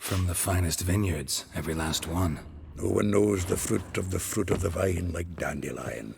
From the finest vineyards, every last one. No one knows the fruit of the vine like Dandelion.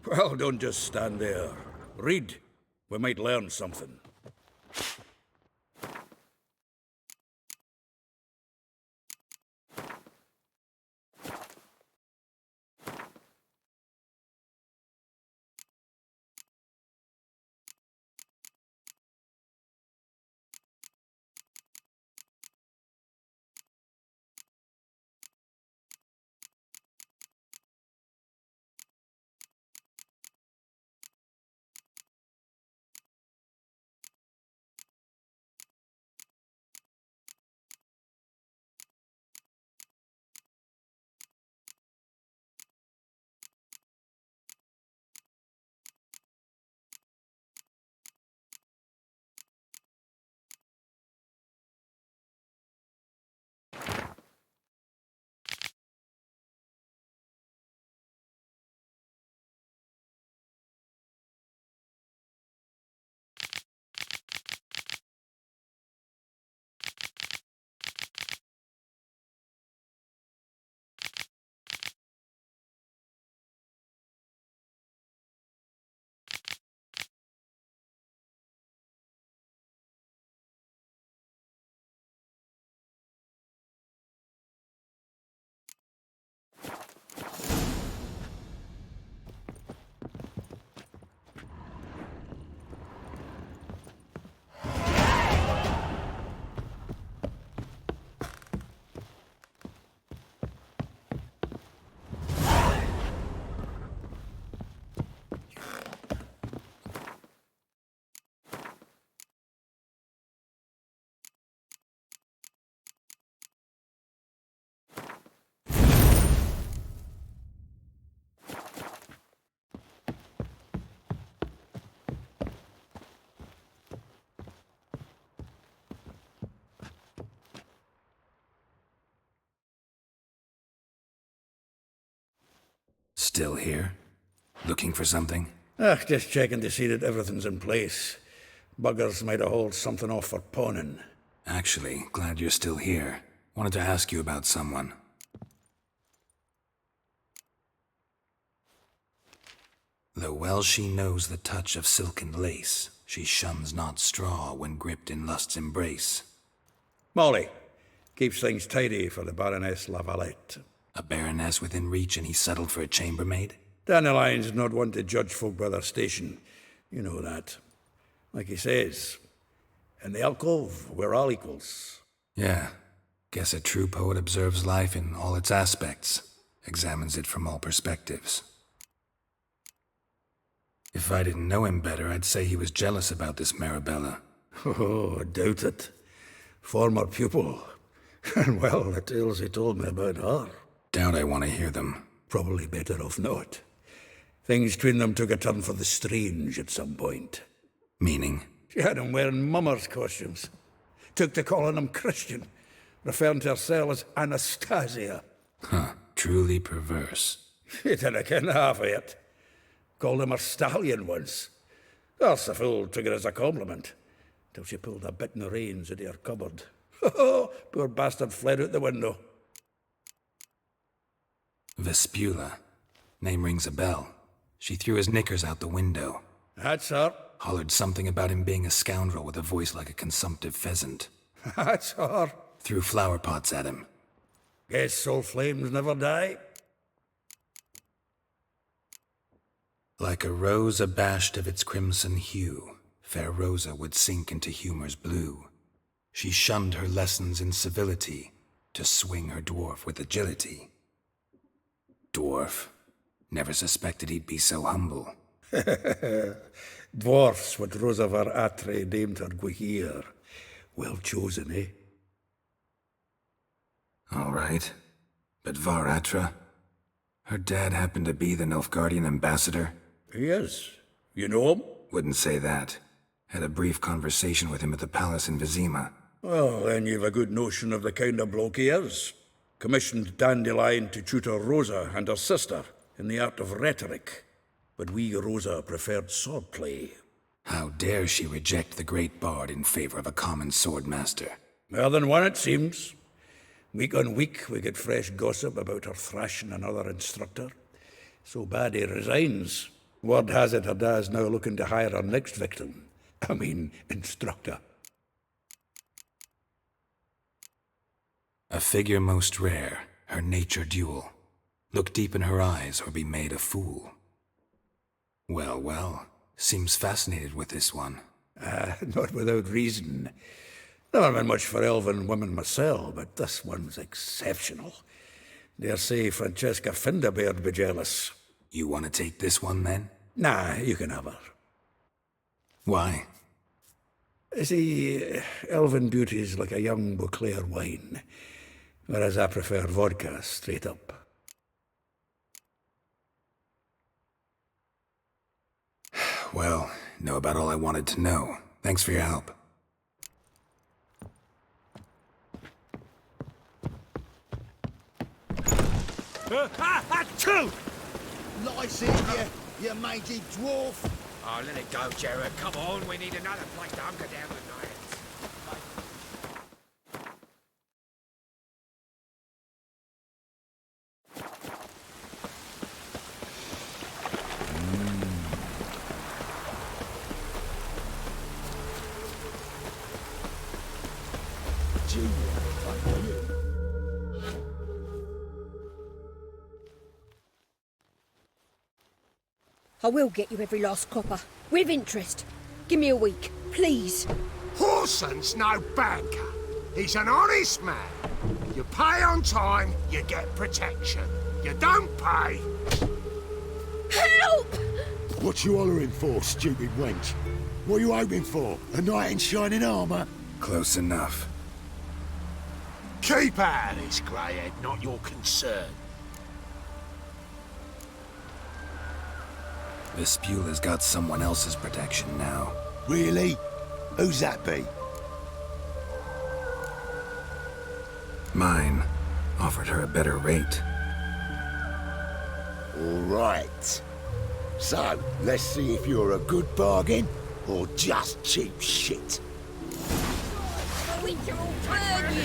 Well, don't just stand there. Read. We might learn something. Still here? Looking for something? Just checking to see that everything's in place. Buggers might have hauled something off for pawning. Actually, glad you're still here. Wanted to ask you about someone. Though well she knows the touch of silken lace, she shuns not straw when gripped in lust's embrace. Molly. Keeps things tidy for the Baroness Lavalette. A baroness within reach and he settled for a chambermaid? Dandelion's not one to judge folk by their station. You know that. Like he says, in the alcove, we're all equals. Yeah. Guess a true poet observes life in all its aspects, examines it from all perspectives. If I didn't know him better, I'd say he was jealous about this Marabella. Oh, I doubt it. Former pupil. And well, the tales he told me about her. Doubt I want to hear them. Probably better off not. Things between them took a turn for the strange at some point. Meaning? She had him wearing mummers' costumes. Took to calling him Christian, referring to herself as Anastasia. Huh, truly perverse. He didn't ken half of it. Called him a stallion once. Course the fool took it as a compliment, till she pulled a bit in the reins into her cupboard. Poor bastard fled out the window. Vespula. Name rings a bell. She threw his knickers out the window. That's her. Hollered something about him being a scoundrel with a voice like a consumptive pheasant. That's her. Threw flower pots at him. Guess soul flames never die. Like a rose abashed of its crimson hue, fair Rosa would sink into humor's blue. She shunned her lessons in civility, to swing her dwarf with agility. Dwarf. Never suspected he'd be so humble. Dwarfs what Rosavar Atre named her Gwahir. Well chosen, eh? All right. But Varatra? Her dad happened to be the Nilfgaardian ambassador? He is. You know him? Wouldn't say that. Had a brief conversation with him at the palace in Vizima. Well, then you've a good notion of the kind of bloke he is. Commissioned Dandelion to tutor Rosa and her sister in the art of rhetoric. But we Rosa preferred swordplay. How dare she reject the great bard in favor of a common swordmaster? More than one, it seems. Week on week, we get fresh gossip about her thrashing another instructor. So bad he resigns. Word has it her dad's now looking to hire her next victim. I mean, instructor. A figure most rare, her nature dual. Look deep in her eyes or be made a fool. Well, well, seems fascinated with this one. Not without reason. Never been much for elven women myself, but this one's exceptional. Dare say Francesca Finderbeard be jealous. You want to take this one then? Nah, you can have her. Why? See, elven beauty's like a young Beauclair wine, whereas I prefer vodka straight up. Well, know about all I wanted to know. Thanks for your help. Achoo! Lies here, you mangy dwarf. Oh, let it go, Jared. Come on, we need another place to hunker down tonight. I will get you every last copper. With interest. Give me a week, please. Horson's no banker. He's an honest man. You pay on time, you get protection. You don't pay. Help! What you hollering for, stupid wench? What are you hoping for? A knight in shining armour? Close enough. Keep out of this, greyhead, not your concern. Vespula's got someone else's protection now. Really? Who's that be? Mine offered her a better rate. All right. So, let's see if you're a good bargain or just cheap shit. We can all turn you!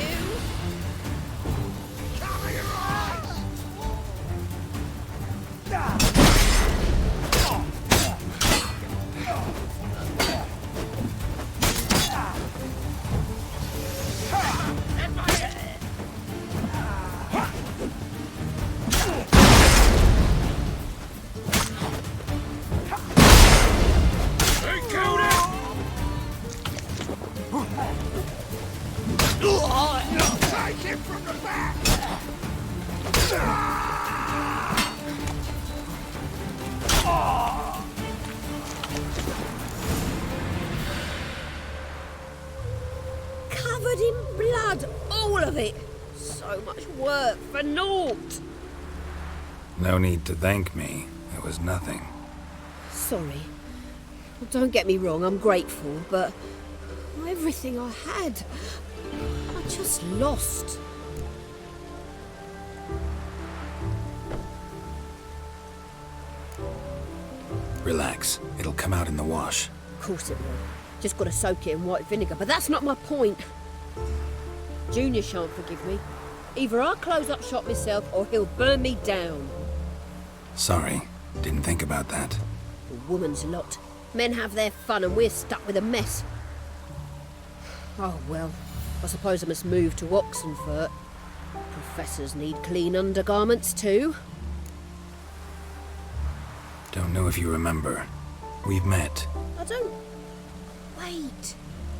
Take him from the back! Covered in blood, all of it. So much work for naught. No need to thank me. It was nothing. Sorry. Well, don't get me wrong, I'm grateful, but everything I had, I just lost. Relax. It'll come out in the wash. Of course it will. Just gotta soak it in white vinegar, but that's not my point. Junior shan't forgive me. Either I'll close up shop myself or he'll burn me down. Sorry. Didn't think about that. A woman's lot. Men have their fun and we're stuck with a mess. Oh well, I suppose I must move to Oxenfurt. Professors need clean undergarments too. Don't know if you remember. We've met. I don't...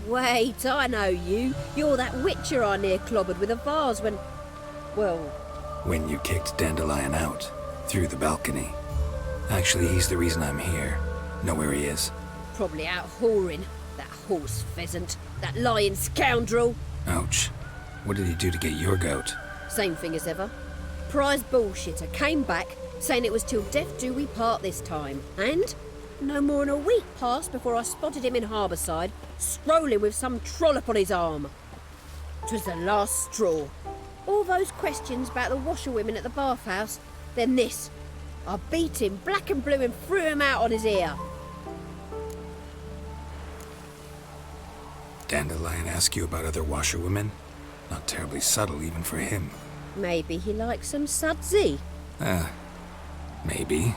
Wait, I know you. You're that witcher I near clobbered with a vase when... Well... When you kicked Dandelion out. Through the balcony. Actually, he's the reason I'm here. Know where he is? Probably out whoring. That horse pheasant. That lying scoundrel. Ouch. What did he do to get your goat? Same thing as ever. Prize bullshitter came back saying it was till death do we part this time. And no more than a week passed before I spotted him in Harbourside, strolling with some trollop on his arm. 'Twas the last straw. All those questions about the washerwomen at the bathhouse, then this. I beat him black and blue and threw him out on his ear. Dandelion ask you about other washerwomen? Not terribly subtle even for him. Maybe he likes some sudsy. Maybe.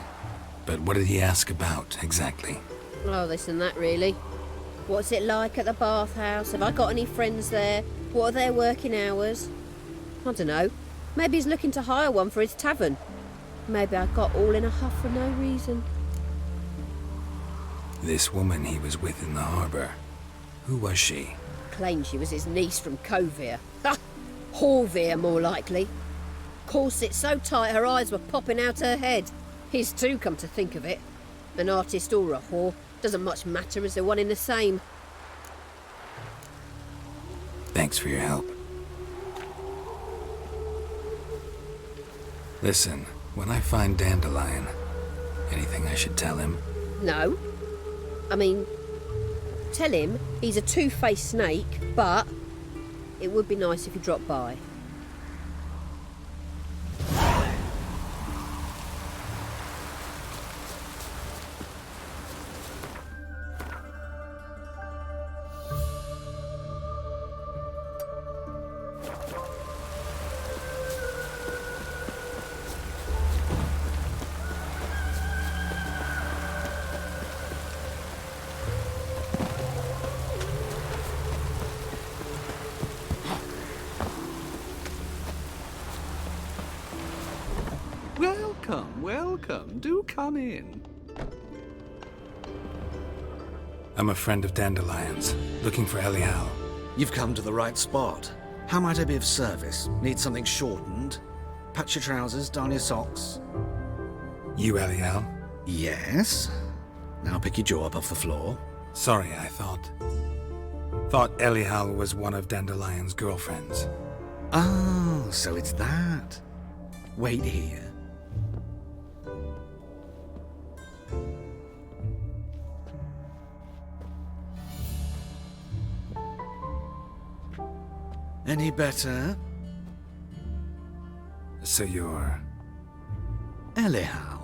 But what did he ask about, exactly? Oh, this and that, really. What's it like at the bathhouse? Have I got any friends there? What are their working hours? I don't know. Maybe he's looking to hire one for his tavern. Maybe I got all in a huff for no reason. This woman he was with in the harbour. Who was she? Claimed she was his niece from Covere. Ha! Horvere, more likely. Corset so tight her eyes were popping out her head. His too, come to think of it. An artist or a whore doesn't much matter as they're one in the same. Thanks for your help. Listen, when I find Dandelion, anything I should tell him? No. I mean, tell him he's a two-faced snake, but it would be nice if he dropped by. Welcome, welcome. Do come in. I'm a friend of Dandelion's, looking for Elial. You've come to the right spot. How might I be of service? Need something shortened? Patch your trousers, darn your socks. You Elial? Yes. Now pick your jaw up off the floor. Sorry, I thought Elial was one of Dandelion's girlfriends. Oh, so it's that. Wait here. Any better? So you're... Elial.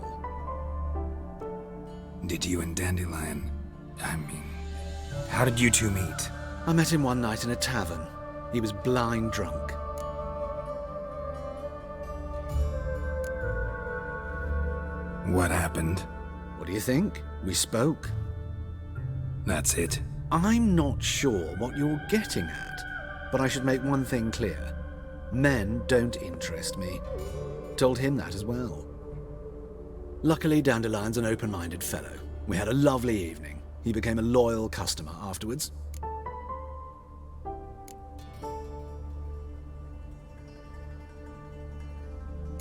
Did you and Dandelion... how did you two meet? I met him one night in a tavern. He was blind drunk. What happened? What do you think? We spoke. That's it. I'm not sure what you're getting at, but I should make one thing clear. Men don't interest me. Told him that as well. Luckily, Dandelion's an open-minded fellow. We had a lovely evening. He became a loyal customer afterwards.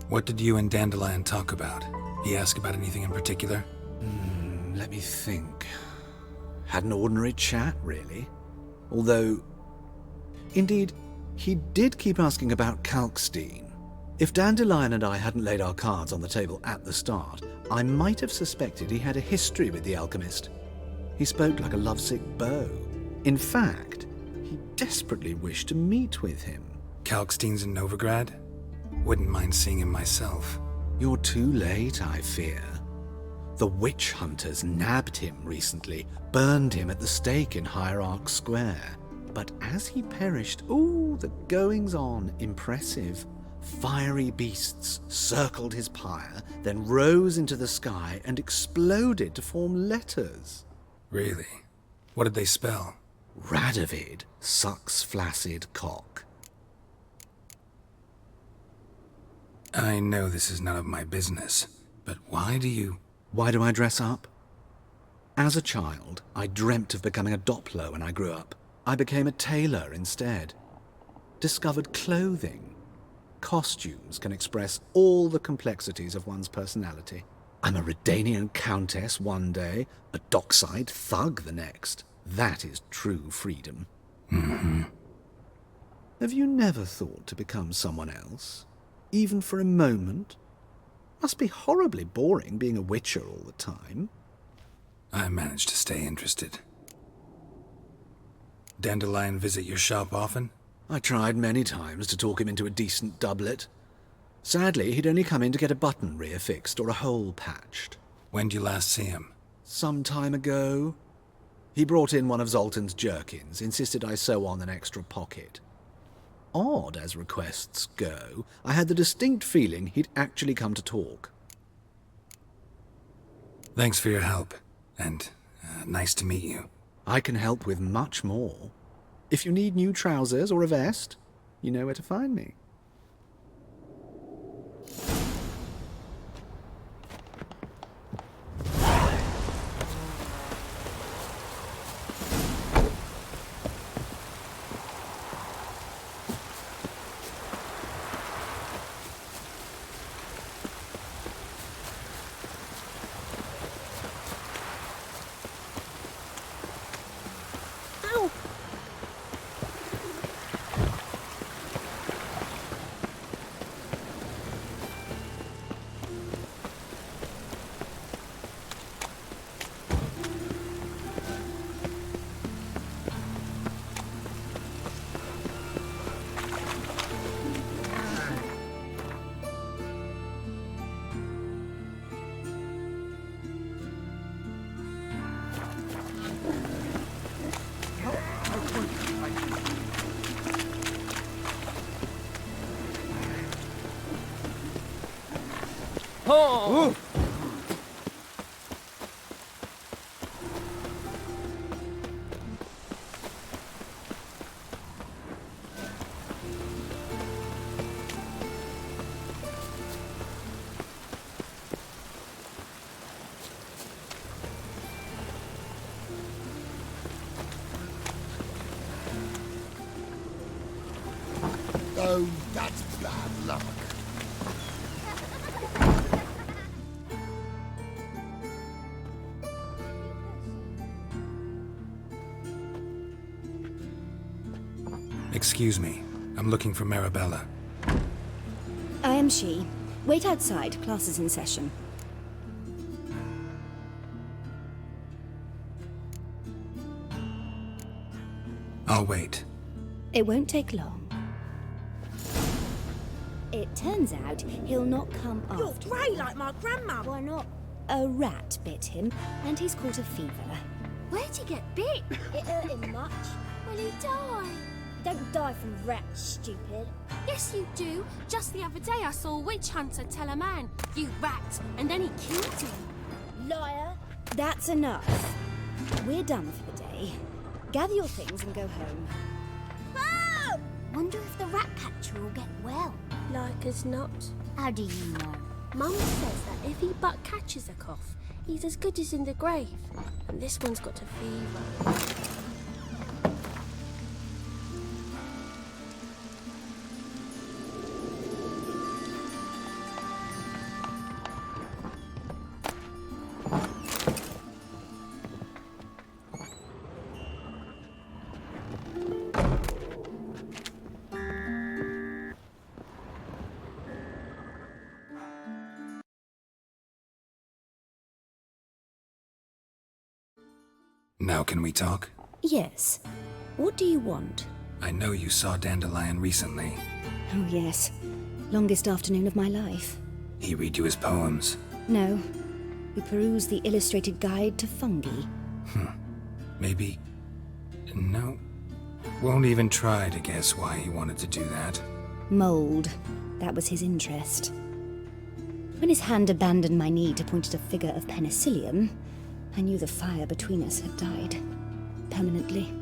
What did you and Dandelion talk about? He asked about anything in particular? Let me think. Had an ordinary chat, really. Although, indeed, he did keep asking about Kalkstein. If Dandelion and I hadn't laid our cards on the table at the start, I might have suspected he had a history with the alchemist. He spoke like a lovesick beau. In fact, he desperately wished to meet with him. Kalkstein's in Novigrad? Wouldn't mind seeing him myself. You're too late, I fear. The witch hunters nabbed him recently, burned him at the stake in Hierarch Square. But as he perished, the goings-on impressive. Fiery beasts circled his pyre, then rose into the sky and exploded to form letters. Really? What did they spell? Radovid sucks flaccid cock. I know this is none of my business, but why do you... Why do I dress up? As a child, I dreamt of becoming a Doppler when I grew up. I became a tailor instead. Discovered clothing. Costumes can express all the complexities of one's personality. I'm a Redanian countess one day, a dockside thug the next. That is true freedom. Mm-hmm. Have you never thought to become someone else? Even for a moment? Must be horribly boring being a witcher all the time. I managed to stay interested. Dandelion visit your shop often? I tried many times to talk him into a decent doublet. Sadly, he'd only come in to get a button reaffixed or a hole patched. When did you last see him? Some time ago. He brought in one of Zoltan's jerkins, insisted I sew on an extra pocket. Odd as requests go, I had the distinct feeling he'd actually come to talk. Thanks for your help, and nice to meet you. I can help with much more. If you need new trousers or a vest, you know where to find me. Oh! Oh, that's bad luck. Excuse me. I'm looking for Marabella. I am she. Wait outside. Class is in session. I'll wait. It won't take long. It turns out he'll not come after. You're grey like my grandma. Why not? A rat bit him, and he's caught a fever. Where'd he get bit? It hurt him much. Will he die? Don't die from rats, stupid. Yes, you do. Just the other day I saw a witch hunter tell a man, "You rat," and then he killed him. Liar. That's enough. We're done for the day. Gather your things and go home. Oh! Wonder if the rat catcher will get well. Like as not. How do you know? Mum says that if he but catches a cough, he's as good as in the grave. And this one's got a fever. Now can we talk? Yes. What do you want? I know you saw Dandelion recently. Oh, yes. Longest afternoon of my life. He read you his poems. No. We perused the illustrated guide to fungi. Maybe... No. Won't even try to guess why he wanted to do that. Mold. That was his interest. When his hand abandoned my knee to point at a figure of penicillium, I knew the fire between us had died. Permanently.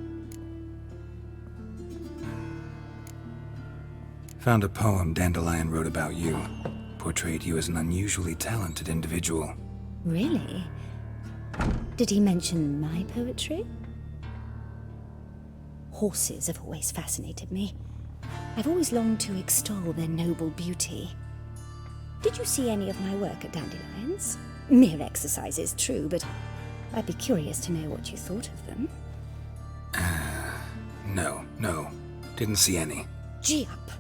Found a poem Dandelion wrote about you. Portrayed you as an unusually talented individual. Really? Did he mention my poetry? Horses have always fascinated me. I've always longed to extol their noble beauty. Did you see any of my work at Dandelion's? Mere exercises, true, but I'd be curious to know what you thought of them. No. Didn't see any. Gee up!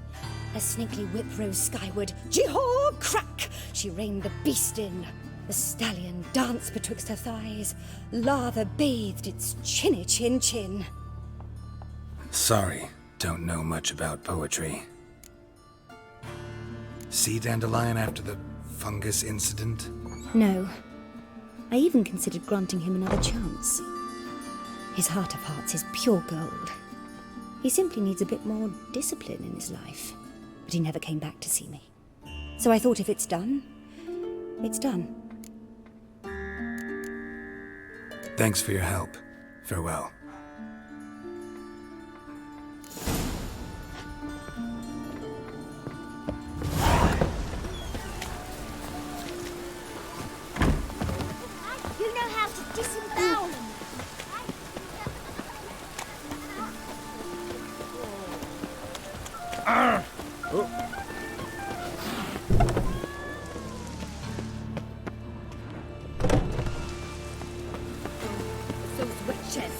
A snaky whip rose skyward. Gee-haw! Crack! She reined the beast in. The stallion danced betwixt her thighs. Lather bathed its chinny chin. Sorry, don't know much about poetry. See Dandelion after the fungus incident? No. I even considered granting him another chance. His heart of hearts is pure gold. He simply needs a bit more discipline in his life. But he never came back to see me. So I thought if it's done, it's done. Thanks for your help. Farewell. You know how to disembowel them. Those witches.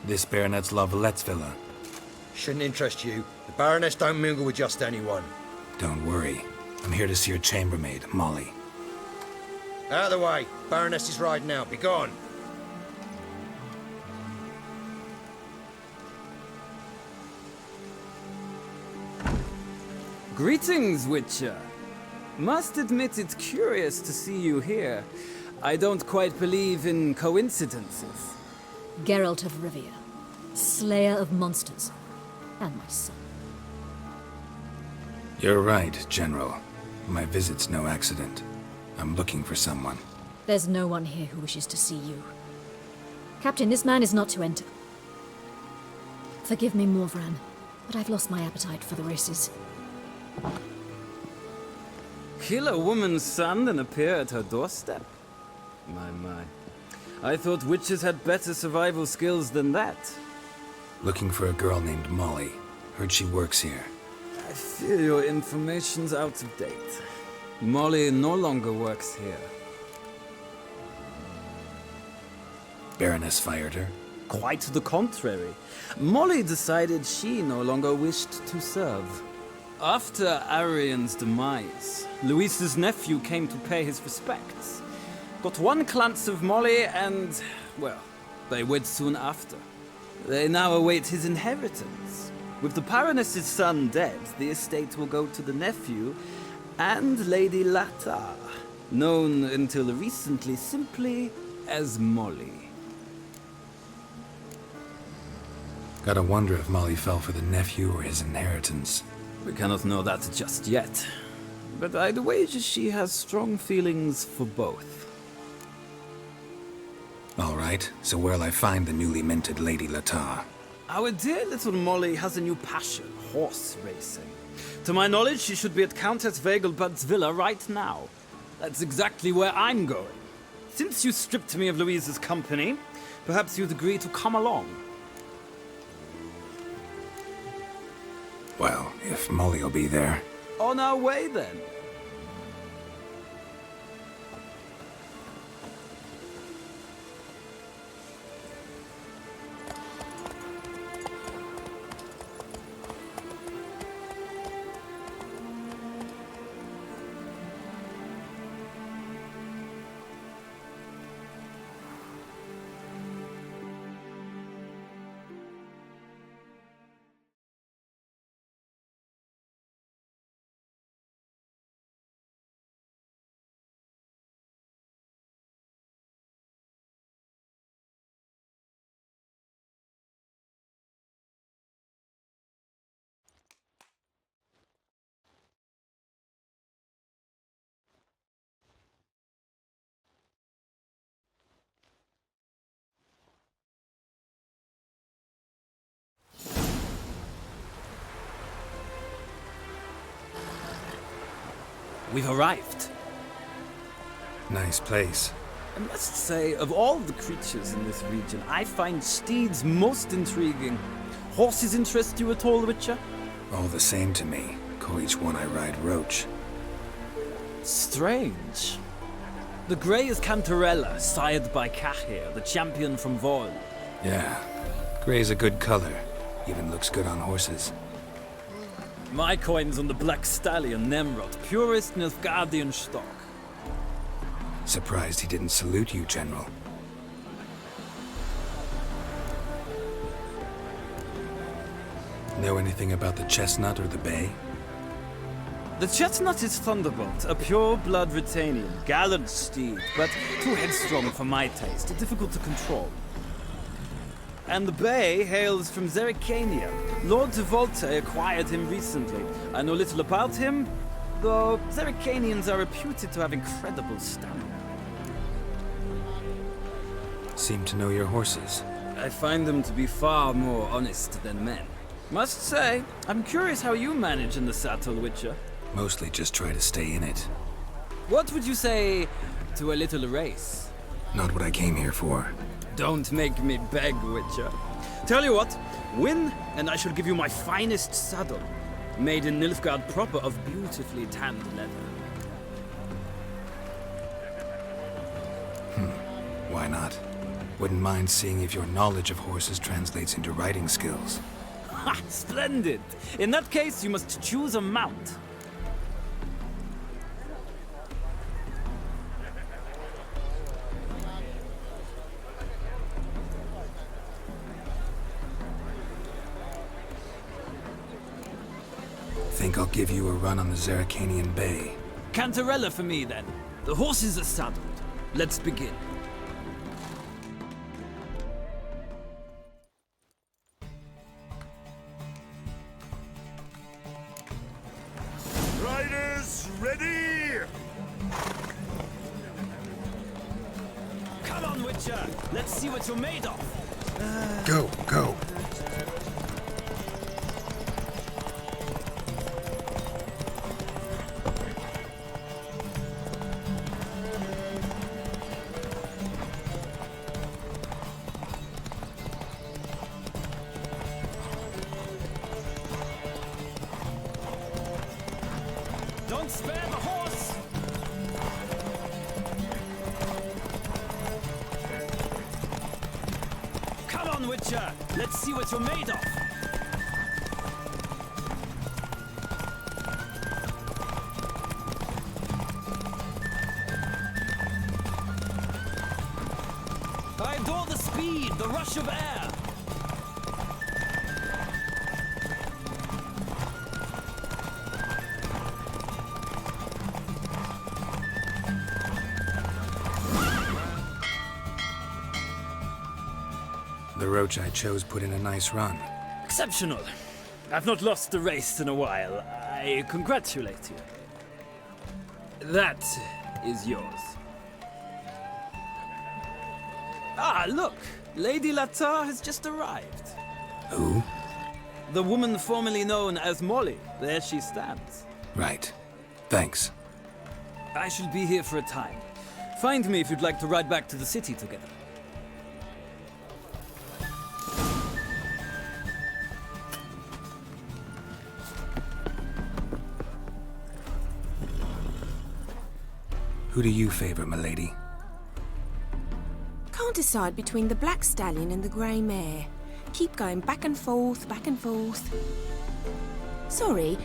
This Baronet's Lavallette's villa. Shouldn't interest you. The Baroness don't mingle with just anyone. Don't worry. I'm here to see your chambermaid, Molly. Out of the way. Baroness is riding out. Be gone. Greetings, Witcher. Must admit it's curious to see you here. I don't quite believe in coincidences. Geralt of Rivia, slayer of monsters, and my son. You're right, General. My visit's no accident. I'm looking for someone. There's no one here who wishes to see you. Captain, this man is not to enter. Forgive me, Morvran, but I've lost my appetite for the races. Kill a woman's son and appear at her doorstep? My. I thought witches had better survival skills than that. Looking for a girl named Molly. Heard she works here. I fear your information's out of date. Molly no longer works here. Baroness fired her? Quite the contrary. Molly decided she no longer wished to serve. After Arian's demise, Luis's nephew came to pay his respects. Got one glance of Molly and, well, they wed soon after. They now await his inheritance. With the Baroness's son dead, the estate will go to the nephew and Lady Latar, known until recently simply as Molly. Gotta wonder if Molly fell for the nephew or his inheritance. We cannot know that just yet, but I'd wager she has strong feelings for both. All right, so where'll I find the newly minted Lady Latar? Our dear little Molly has a new passion, horse racing. To my knowledge, she should be at Countess Vegelbud's villa right now. That's exactly where I'm going. Since you stripped me of Louise's company, perhaps you'd agree to come along. Well, if Molly'll be there. On our way, then. We've arrived. Nice place. I must say, of all the creatures in this region, I find steeds most intriguing. Horses interest you at all, Witcher? All the same to me. Call each one I ride Roach. Strange. The grey is Cantarella, sired by Cahir, the champion from Vol. Yeah. Gray's a good color. Even looks good on horses. My coin's on the Black Stallion, Nemrod, purest Nilfgaardian stock. Surprised he didn't salute you, General. Know anything about the Chestnut or the Bay? The Chestnut is Thunderbolt, a pure-blood Retanian, gallant steed, but too headstrong for my taste, difficult to control. And the Bay hails from Zerrikania. Lord de Volte acquired him recently. I know little about him, though Zerrikanians are reputed to have incredible stamina. Seem to know your horses. I find them to be far more honest than men. Must say, I'm curious how you manage in the saddle, Witcher. Mostly just try to stay in it. What would you say to a little race? Not what I came here for. Don't make me beg, Witcher. Tell you what, win, and I shall give you my finest saddle, made in Nilfgaard proper of beautifully tanned leather. Why not? Wouldn't mind seeing if your knowledge of horses translates into riding skills. Ha! Splendid! In that case, you must choose a mount. Think I'll give you a run on the Zerrikanian Bay. Cantarella for me, then. The horses are saddled. Let's begin. Riders, ready! Come on, Witcher! Let's see what you're made of! Go, go! Don't spare the horse! Come on, Witcher! Let's see what you're made of! I adore the speed, the rush of air! The Roach I chose put in a nice run. Exceptional. I've not lost a race in a while. I congratulate you. That is yours. Ah, look! Lady Latar has just arrived. Who? The woman formerly known as Molly. There she stands. Right. Thanks. I shall be here for a time. Find me if you'd like to ride back to the city together. Who do you favor, milady? Can't decide between the black stallion and the grey mare. Keep going back and forth, back and forth. Sorry,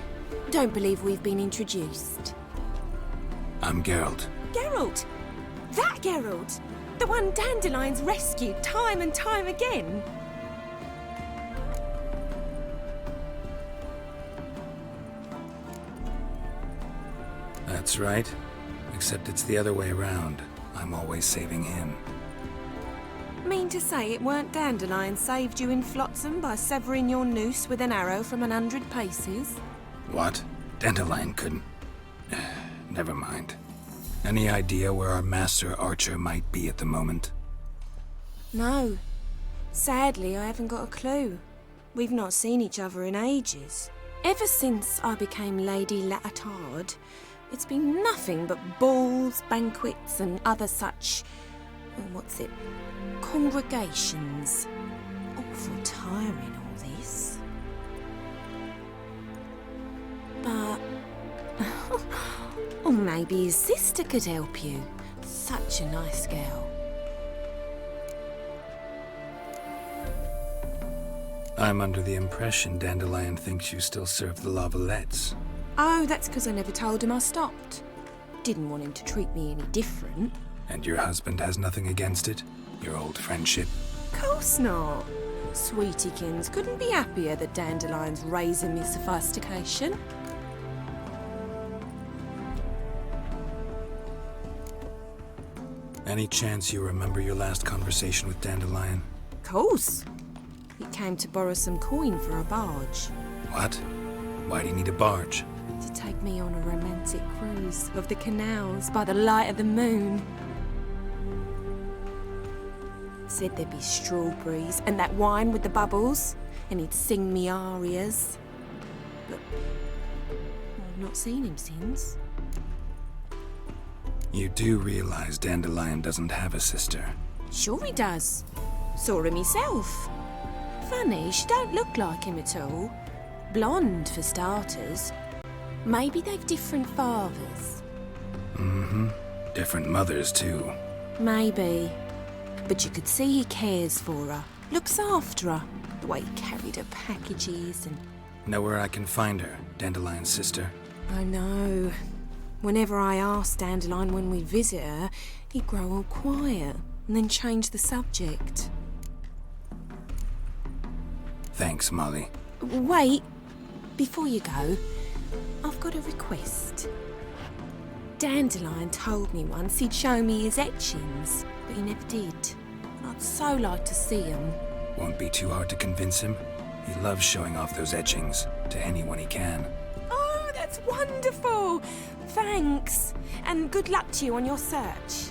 don't believe we've been introduced. I'm Geralt. Geralt! That Geralt! The one Dandelion's rescued time and time again! That's right. Except it's the other way around. I'm always saving him. Mean to say it weren't Dandelion saved you in Flotsam by severing your noose with an arrow from 100 paces? What? Dandelion couldn't... Never mind. Any idea where our master archer might be at the moment? No. Sadly, I haven't got a clue. We've not seen each other in ages. Ever since I became Lady Latard, it's been nothing but balls, banquets, and other such... congregations. Awful tiring, all this. But... or maybe his sister could help you. Such a nice girl. I'm under the impression Dandelion thinks you still serve the Lavalettes. Oh, that's because I never told him I stopped. Didn't want him to treat me any different. And your husband has nothing against it? Your old friendship? Course not. Sweetykins couldn't be happier that Dandelion's raising me sophistication. Any chance you remember your last conversation with Dandelion? Course. He came to borrow some coin for a barge. What? Why do you need a barge? To take me on a romantic cruise of the canals by the light of the moon. Said there'd be strawberries and that wine with the bubbles, and he'd sing me arias. But I've not seen him since. You do realize Dandelion doesn't have a sister? Sure he does. Saw him myself. Funny, she don't look like him at all. Blonde, for starters. Maybe they've different fathers. Mm-hmm. Different mothers, too. Maybe. But you could see he cares for her. Looks after her. The way he carried her packages and... Know where I can find her, Dandelion's sister? I know. Whenever I asked Dandelion when we'd visit her, he'd grow all quiet and then change the subject. Thanks, Molly. Wait. Before you go, I've got a request. Dandelion told me once he'd show me his etchings, but he never did. And I'd so like to see them. Won't be too hard to convince him. He loves showing off those etchings to anyone he can. Oh, that's wonderful! Thanks, and good luck to you on your search.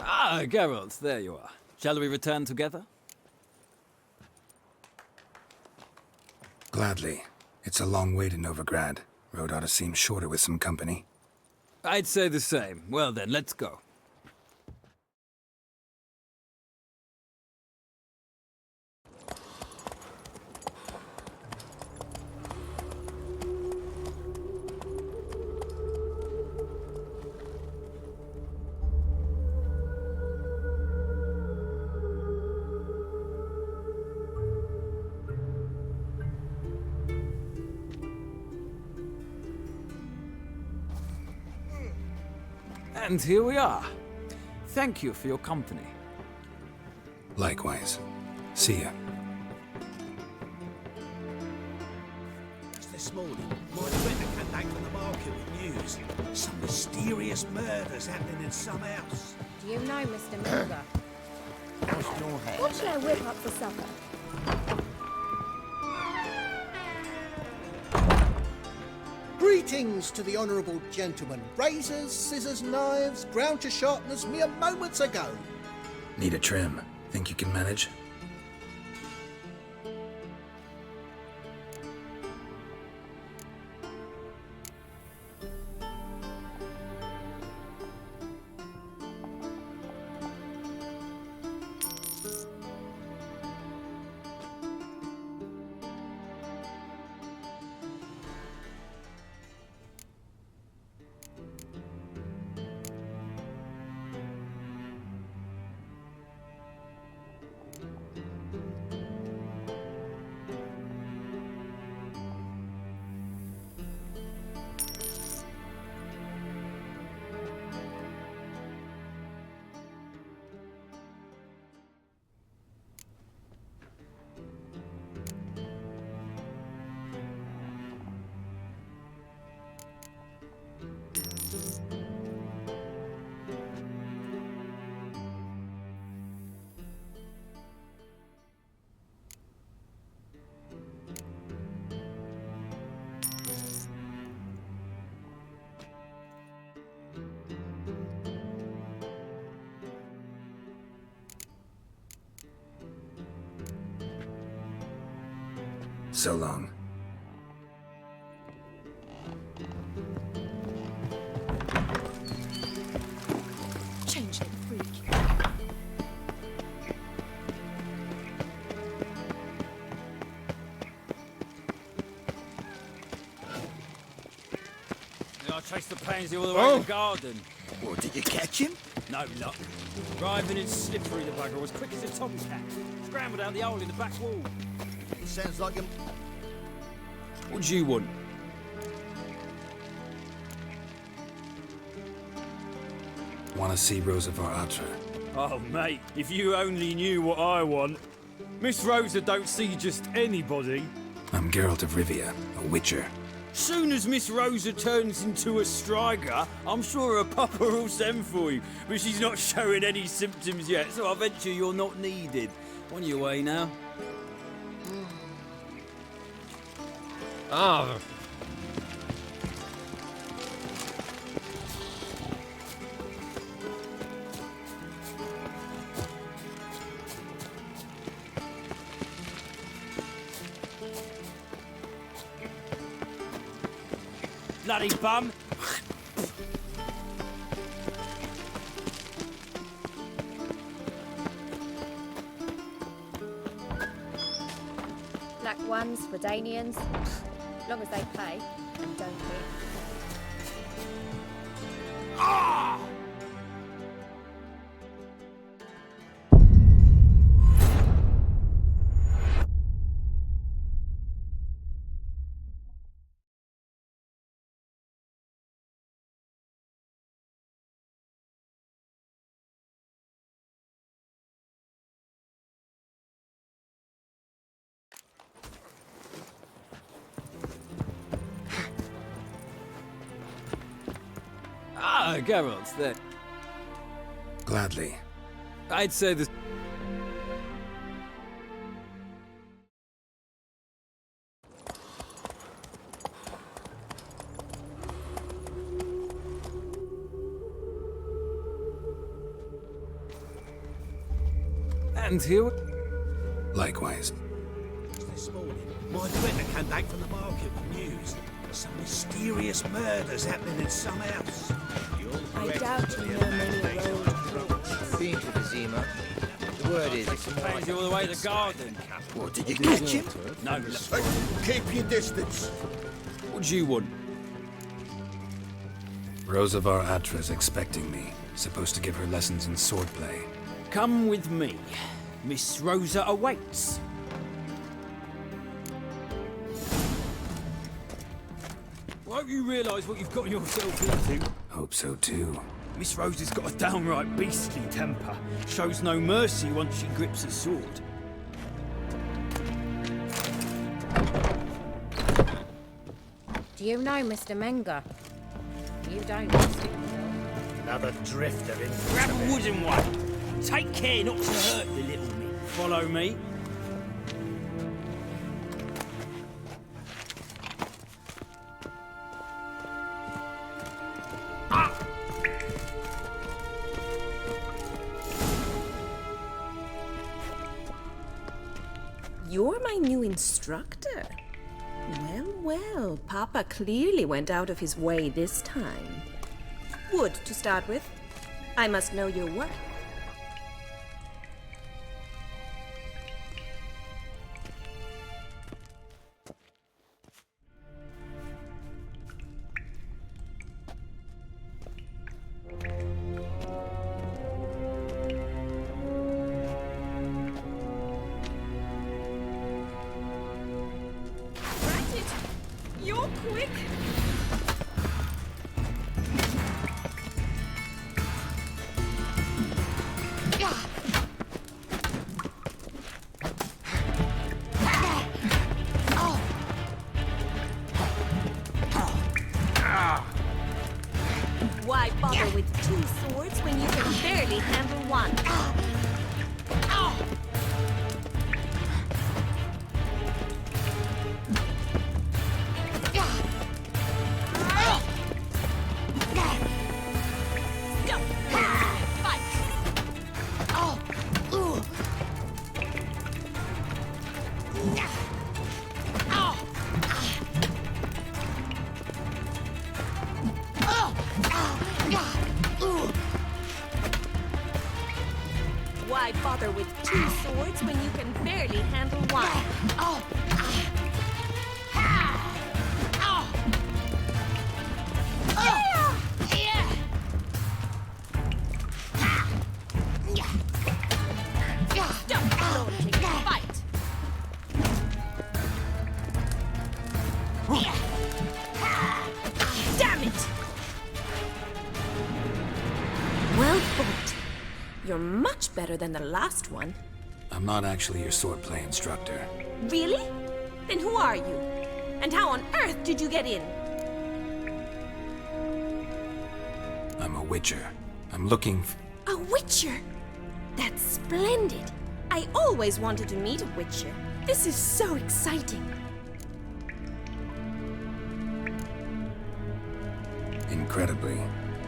Ah, Geralt, there you are. Shall we return together? Gladly. It's a long way to Novigrad. Road ought to seem shorter with some company. I'd say the same. Well then, let's go. And here we are. Thank you for your company. Likewise. See ya. this morning, my letter came back from the market with news. Some mysterious murders happening in some house. Do you know Mr. Mulder? How's your hair? What shall I whip up for supper? Greetings to the honourable gentleman. Razors, scissors, knives, ground to sharpness mere moments ago. Need a trim. Think you can manage? So long. Changeling freak. I chased the pansy all the way to the garden. Well, did you catch him? No luck. Driving in slippery, the bugger was quick as a tomcat. Scrambled out the hole in the back wall. It sounds like a... What do you want? Want to see Rosa Atra? Oh, mate, if you only knew what I want. Miss Rosa don't see just anybody. I'm Geralt of Rivia, a witcher. Soon as Miss Rosa turns into a striker, I'm sure her papa will send for you. But she's not showing any symptoms yet, so I venture you're not needed. On your way now. Ah. Bloody bum! Black ones for Danians. As long as they pay and don't hit. Ah, Geralt's there. Gladly. I'd say the... And here... Likewise. This morning, my letter came back from the market with news. Some mysterious murders happening in some house. I doubt you know many old witches. Been to the Zima. The word is it's more Pansy all the way to the garden. Well, did you catch him? No, Hey, keep your distance. what do you want? Rosa Atra's expecting me. Supposed to give her lessons in swordplay. Come with me. Miss Rosa awaits. Won't you realise what you've got yourself into? Hope so too. Miss Rosa's got a downright beastly temper. Shows no mercy once she grips a sword. Do you know Mr. Menger? You don't. Another drifter in. Grab a wooden one. Take care not to hurt the little man. Follow me. You're my new instructor. Well, Papa clearly went out of his way this time. Wood, to start with. I must know your work. You're quick. Why bother with two swords when you can barely handle one? Why bother with two swords when you can barely handle one? Stop floating, fight! Damn it! Well fought. You're much better than the last one. I'm not actually your swordplay instructor. Really? Then who are you? And how on earth did you get in? I'm a witcher. I'm looking A witcher? That's splendid. I always wanted to meet a witcher. This is so exciting. incredibly,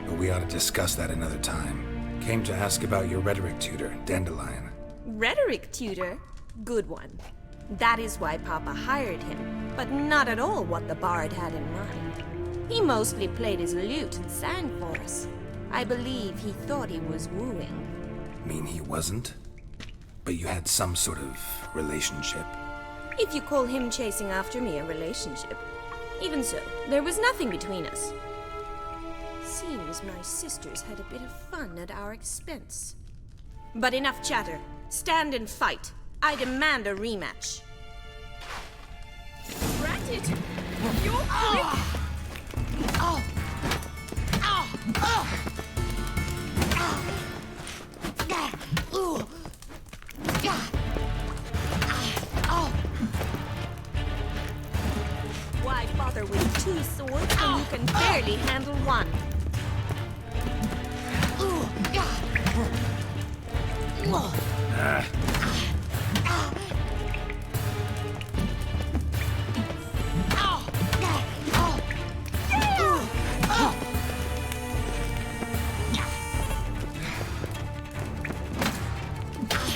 but we ought to discuss that another time. Came to ask about your rhetoric tutor, Dandelion. Rhetoric tutor? Good one. That is why Papa hired him, but not at all what the bard had in mind. He mostly played his lute and sang for us. I believe he thought he was wooing. Mean he wasn't? But you had some sort of relationship? If you call him chasing after me a relationship. Even so, there was nothing between us. Seems my sisters had a bit of fun at our expense. But enough chatter. Stand and fight. I demand a rematch. Granted. You're quick. Why bother with two swords when you can barely handle one?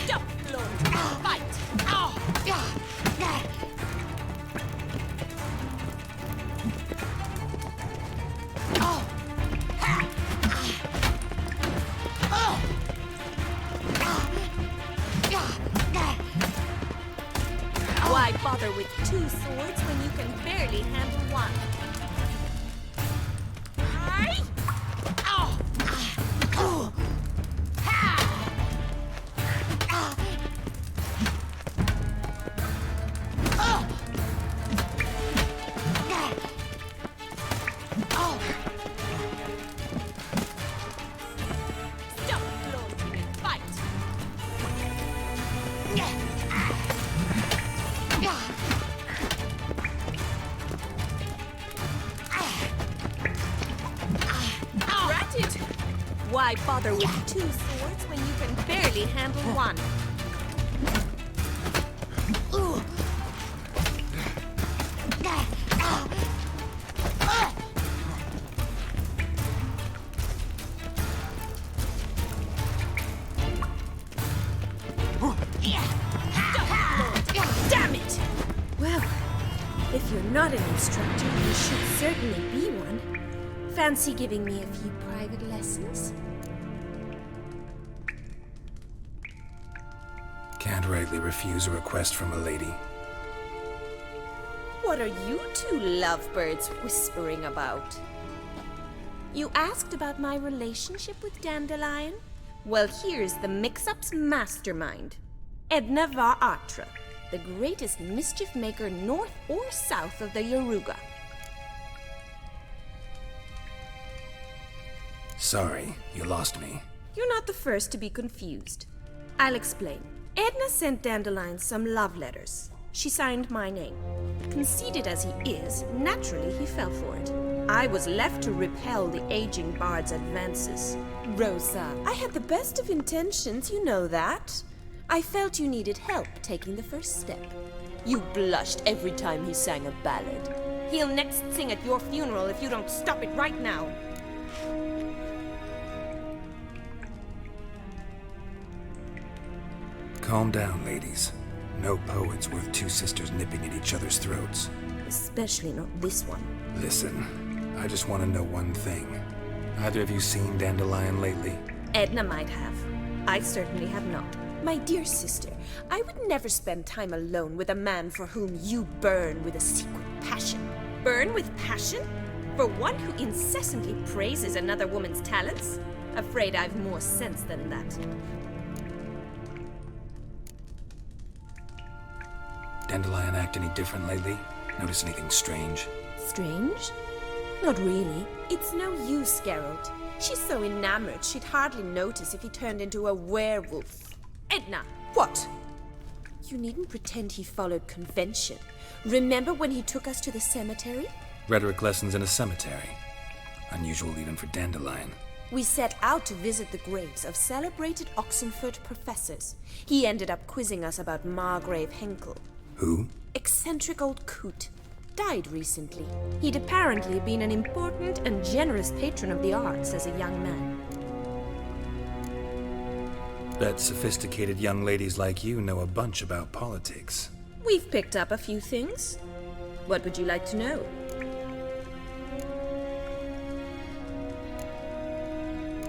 Stop, Lord. Fight. Why bother with two swords when you can barely handle one? Stop, Lord. Fight. Why bother with 2 swords when you can barely handle one? Damn it! Well, if you're not an instructor, you should certainly be one. Fancy giving me a few private lessons? Can't rightly refuse a request from a lady. What are you 2 lovebirds whispering about? You asked about my relationship with Dandelion? Well, here's the mix-up's mastermind. Edna var Atra, the greatest mischief maker north or south of the Yaruga. Sorry, you lost me. You're not the first to be confused. I'll explain. Edna sent Dandelion some love letters. She signed my name. Conceited as he is, naturally he fell for it. I was left to repel the aging bard's advances. Rosa, I had the best of intentions, you know that. I felt you needed help taking the first step. You blushed every time he sang a ballad. He'll next sing at your funeral if you don't stop it right now. Calm down, ladies. No poet's worth 2 sisters nipping at each other's throats. Especially not this one. Listen, I just want to know one thing. Either of you seen Dandelion lately? Edna might have. I certainly have not. My dear sister, I would never spend time alone with a man for whom you burn with a secret passion. Burn with passion? For one who incessantly praises another woman's talents? Afraid I've more sense than that. Dandelion act any different lately? Notice anything strange? Strange? Not really. It's no use, Geralt. She's so enamored she'd hardly notice if he turned into a werewolf. Edna! What? You needn't pretend he followed convention. Remember when he took us to the cemetery? Rhetoric lessons in a cemetery. Unusual even for Dandelion. We set out to visit the graves of celebrated Oxenford professors. He ended up quizzing us about Margrave Henkel. Who? Eccentric old coot. Died recently. He'd apparently been an important and generous patron of the arts as a young man. Bet sophisticated young ladies like you know a bunch about politics. We've picked up a few things. What would you like to know?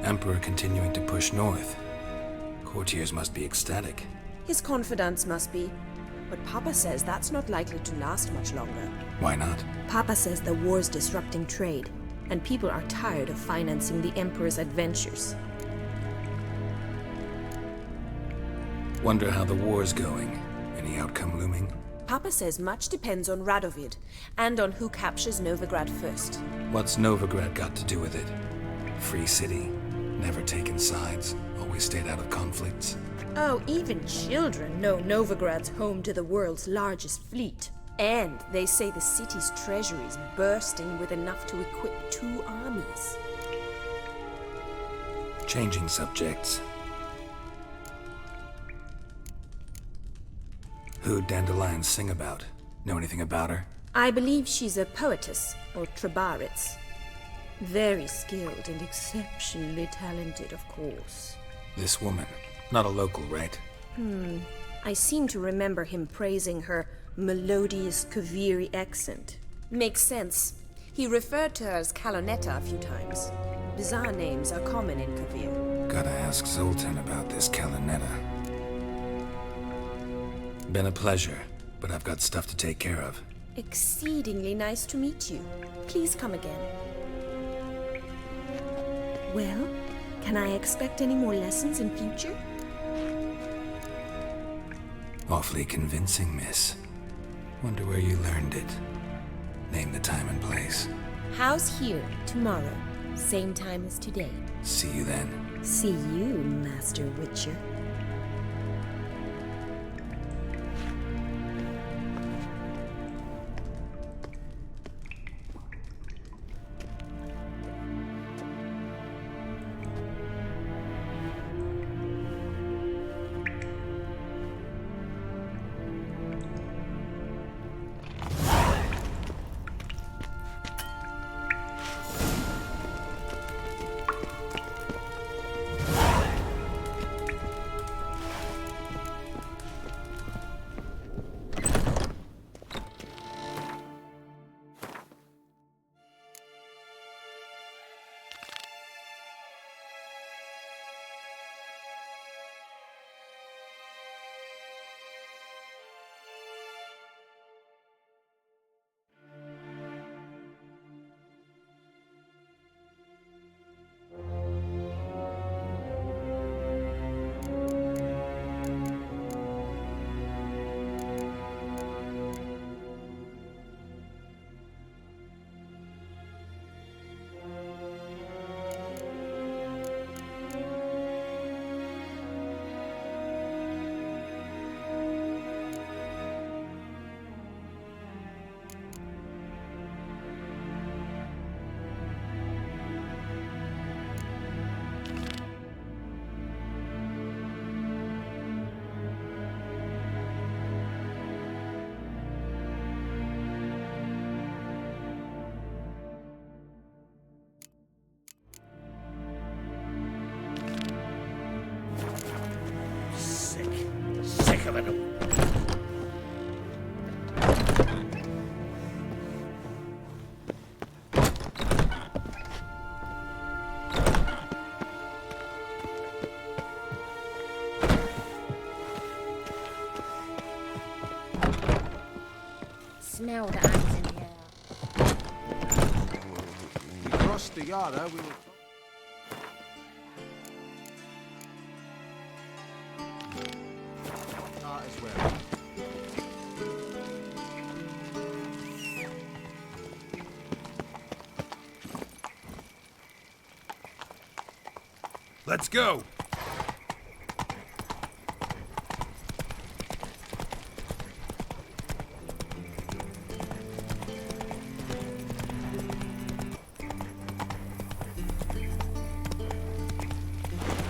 Emperor continuing to push north. Courtiers must be ecstatic. His confidants must be. But Papa says that's not likely to last much longer. Why not? Papa says the war's disrupting trade, and people are tired of financing the Emperor's adventures. Wonder how the war's going. Any outcome looming? Papa says much depends on Radovid, and on who captures Novigrad first. What's Novigrad got to do with it? Free city. Never taken sides. Always stayed out of conflicts. Oh, even children know Novigrad's home to the world's largest fleet. And they say the city's treasury is bursting with enough to equip 2 armies. Changing subjects. Who'd Dandelion sing about? Know anything about her? I believe she's a poetess, or Trebaritz. Very skilled and exceptionally talented, of course. This woman. Not a local, right? I seem to remember him praising her melodious Kaviri accent. Makes sense. He referred to her as Calonetta a few times. Bizarre names are common in Kavir. Gotta ask Zoltan about this Calonetta. Been a pleasure, but I've got stuff to take care of. Exceedingly nice to meet you. Please come again. Well, can I expect any more lessons in future? Awfully convincing, miss. Wonder where you learned it. Name the time and place. House here, tomorrow. Same time as today. See you then. See you, Master Witcher. of it. Smell the ants in here. We crossed the yard, we were... Might as well. Let's go!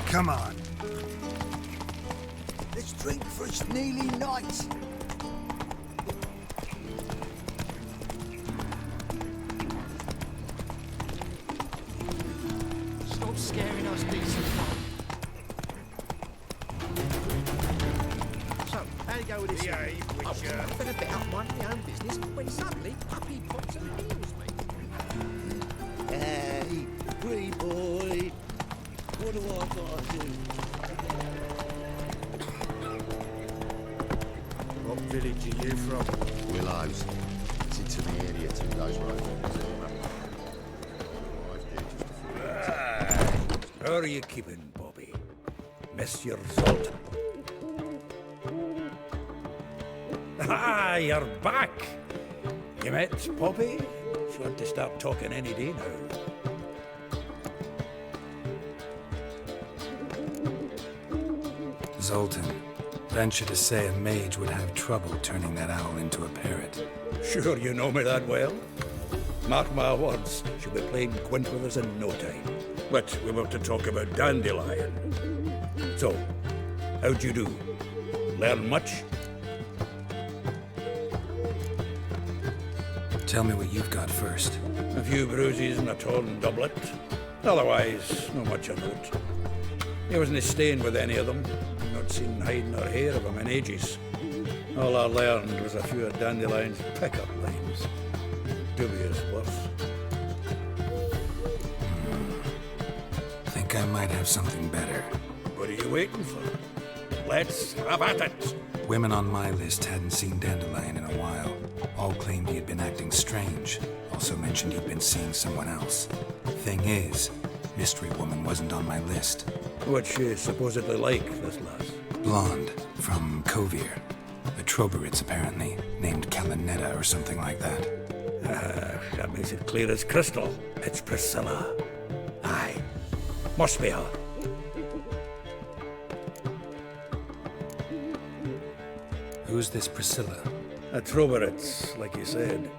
Come on. Let's drink for it's nearly night. Stop scaring us, decent. So, how you go with this? I've been a bit up minding my own business when suddenly Puppy pops and heals me. Hey, pretty boy. What do I gotta do? What village are you from? Willows. It's into the area 2 days road. How are you keeping, Bobby? Miss your salt? Ah, you're back! You met Poppy? She want to start talking any day now. Zoltan, venture to say a mage would have trouble turning that owl into a parrot. Sure you know me that well? Mark my words, she'll be playing quint with us in no time. But we were to talk about Dandelion. So, how'd you do? Learn much? Tell me what you've got first. A few bruises and a torn doublet. Otherwise, not much of note. He wasn't staying with any of them. Not seen hide nor hair of him in ages. All I learned was a few of Dandelion's pickup lines. Dubious worth. Think I might have something better. What are you waiting for? Let's have at it! Women on my list hadn't seen Dandelion in a while. All claimed he had been acting strange. Also mentioned he'd been seeing someone else. Thing is, Mystery Woman wasn't on my list. What's she supposedly like, this lass? Blonde, from Kovir. A Troberitz, apparently, named Kalinetta or something like that. That makes it clear as crystal. It's Priscilla. Aye. Must be her. Who's this Priscilla? A Troberitz, like you said.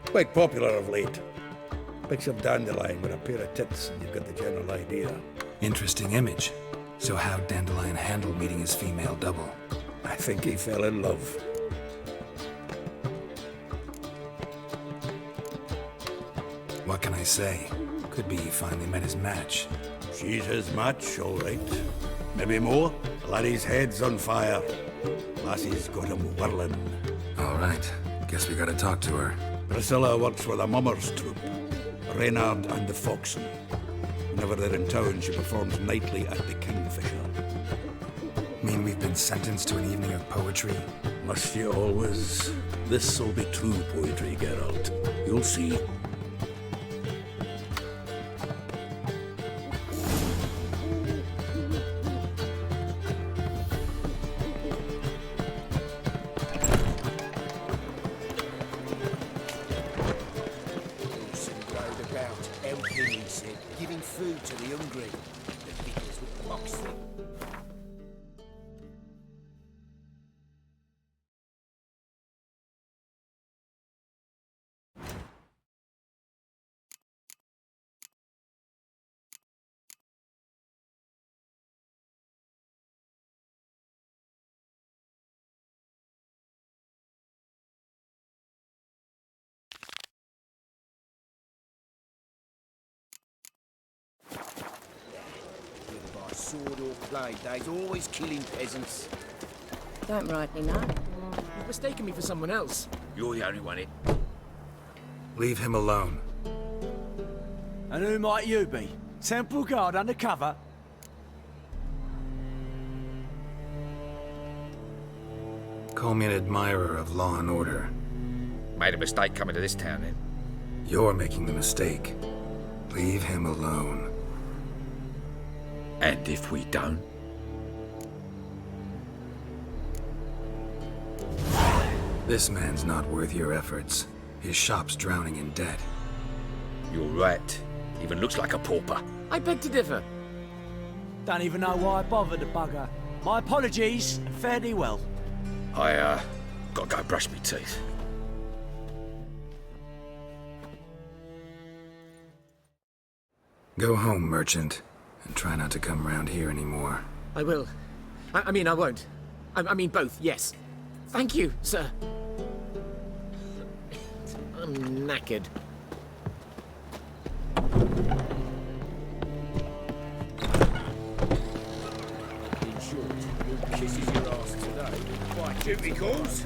Quite popular of late. Picks up Dandelion with a pair of tits and you've got the general idea. Interesting image. So how'd Dandelion handle meeting his female double? I think he fell in love. What can I say? Could be he finally met his match. She's his match, all right. Maybe more. Laddie's head's on fire. Lassie's got him whirling. All right. Guess we gotta talk to her. Priscilla works with a mummers troupe. Reynard and the Foxen. Whenever they're in town, she performs nightly at the Kingfisher. Mean we've been sentenced to an evening of poetry? Must you always? This'll be true poetry, Geralt. You'll see. Giving food to the hungry. The vickers with box them. Sword or blade, they's always killing peasants. don't rightly know. You've mistaken me for someone else. You're the only one in. Leave him alone. And who might you be? Temple Guard undercover? Call me an admirer of law and order. Made a mistake coming to this town, then. You're making the mistake. Leave him alone. And if we don't? This man's not worth your efforts. His shop's drowning in debt. You're right. Even looks like a pauper. I beg to differ. Don't even know why I bothered the bugger. My apologies, and fare thee well. I, gotta go brush my teeth. Go home, merchant, and try not to come round here anymore. I will. I mean, I won't. I mean both, yes. Thank you, sir. I'm knackered. In short, who kisses your ass today? Why, duty calls?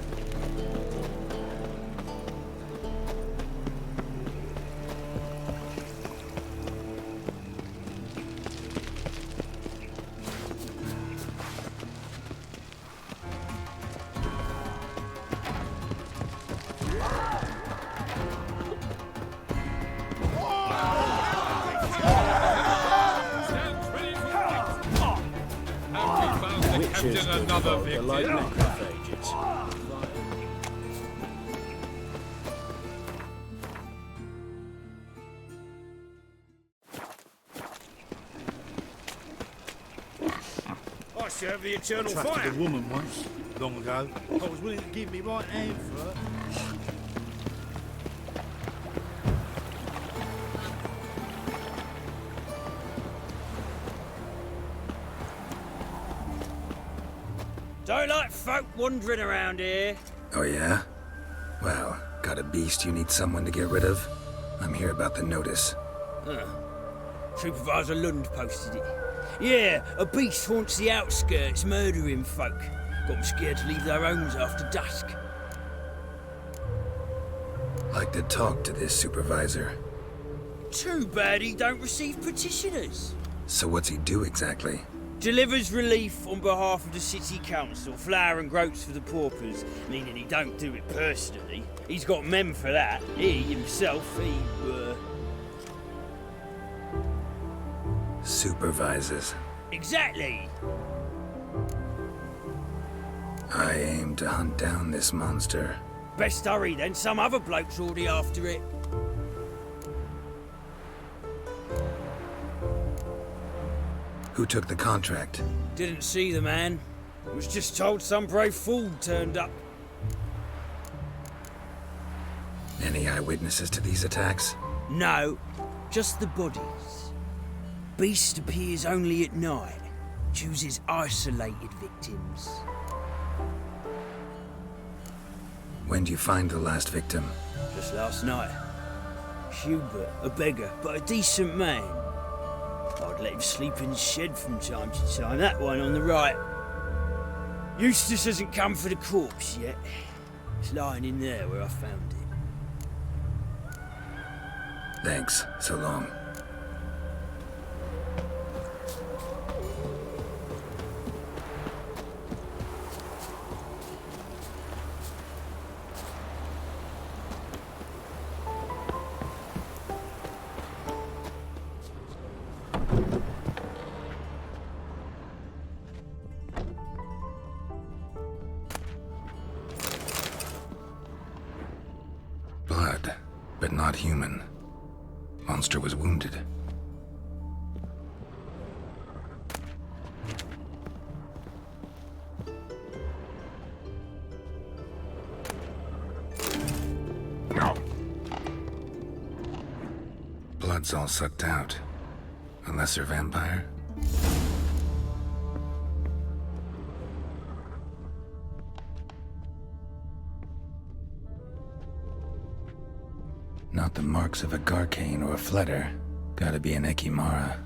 Witches another are like macrophages. I served the eternal fire. Trusted a woman once, long ago. I was willing to give me right hand for her. Don't like folk wandering around here. Oh yeah? Well, got a beast you need someone to get rid of? I'm here about the notice. Supervisor Lund posted it. Yeah, a beast haunts the outskirts, murdering folk. Got them scared to leave their homes after dusk. Like to talk to this supervisor. Too bad he don't receive petitioners. So what's he do exactly? Delivers relief on behalf of the city council, flour and groats for the paupers, meaning he don't do it personally. He's got men for that. He himself, Supervises. Exactly. I aim to hunt down this monster. Best hurry then, some other bloke's already after it. Who took the contract? Didn't see the man. Was just told some brave fool turned up. Any eyewitnesses to these attacks? No, just the bodies. Beast appears only at night. Chooses isolated victims. When did you find the last victim? Just last night. Hubert, a beggar, but a decent man. I'd let him sleep in the shed from time to time. That one on the right. Eustace hasn't come for the corpse yet. It's lying in there where I found it. Thanks. So long. Blood, but not human. Monster was wounded. Blood's all sucked out. A lesser vampire? Not the marks of a Garcane or a Fletter. Gotta be an Ekimara.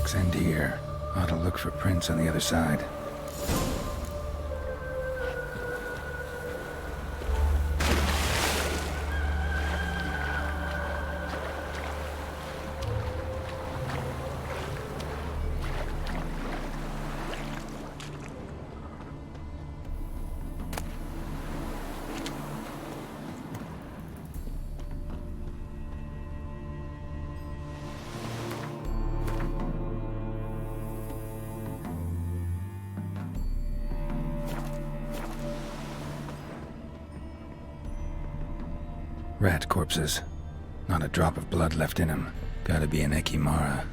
tracks end here. Ought to look for prints on the other side. Rat corpses. Not a drop of blood left in them. Gotta be an Ekimara.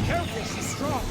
Careful, she's strong.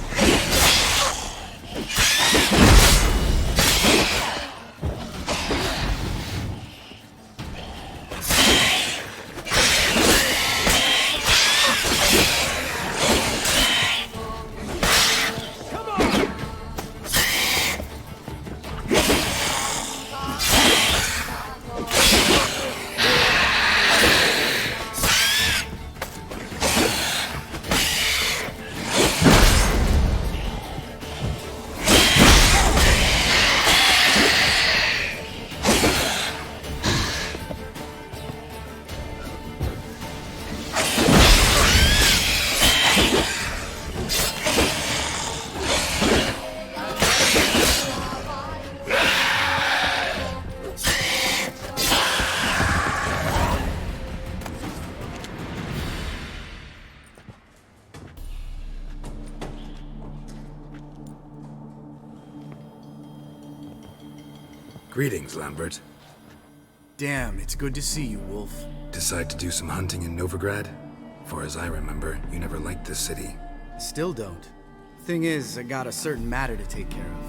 Greetings, Lambert. Damn, it's good to see you, Wolf. Decide to do some hunting in Novigrad? For as I remember, you never liked this city. Still don't. Thing is, I got a certain matter to take care of.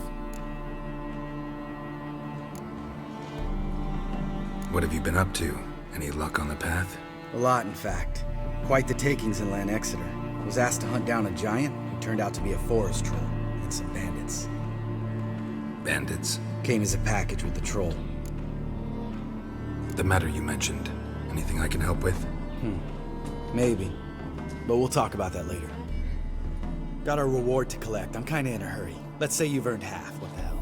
What have you been up to? Any luck on the path? A lot, in fact. Quite the takings in Lan Exeter. Was asked to hunt down a giant who turned out to be a forest troll and some bandits. Bandits? Came as a package with the troll. The matter you mentioned. Anything I can help with? Maybe. But we'll talk about that later. Got our reward to collect. I'm kinda in a hurry. Let's say you've earned half. What the hell?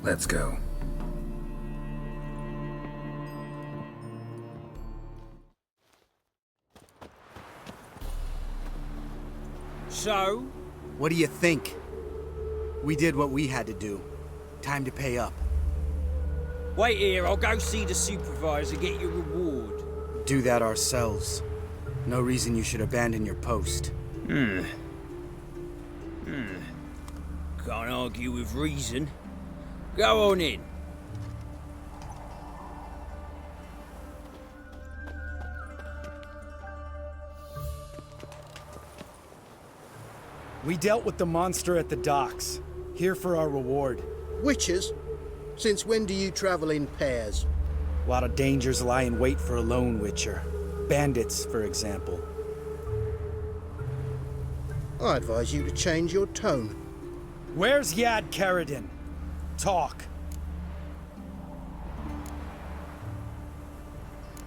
Let's go. So? What do you think? We did what we had to do. Time to pay up. Wait here, I'll go see the supervisor, get your reward. Do that ourselves. No reason you should abandon your post. Can't argue with reason. Go on in. We dealt with the monster at the docks. Here for our reward. Witches? Since when do you travel in pairs? A lot of dangers lie in wait for a lone witcher. Bandits, for example. I advise you to change your tone. Where's Yad Karadin? Talk.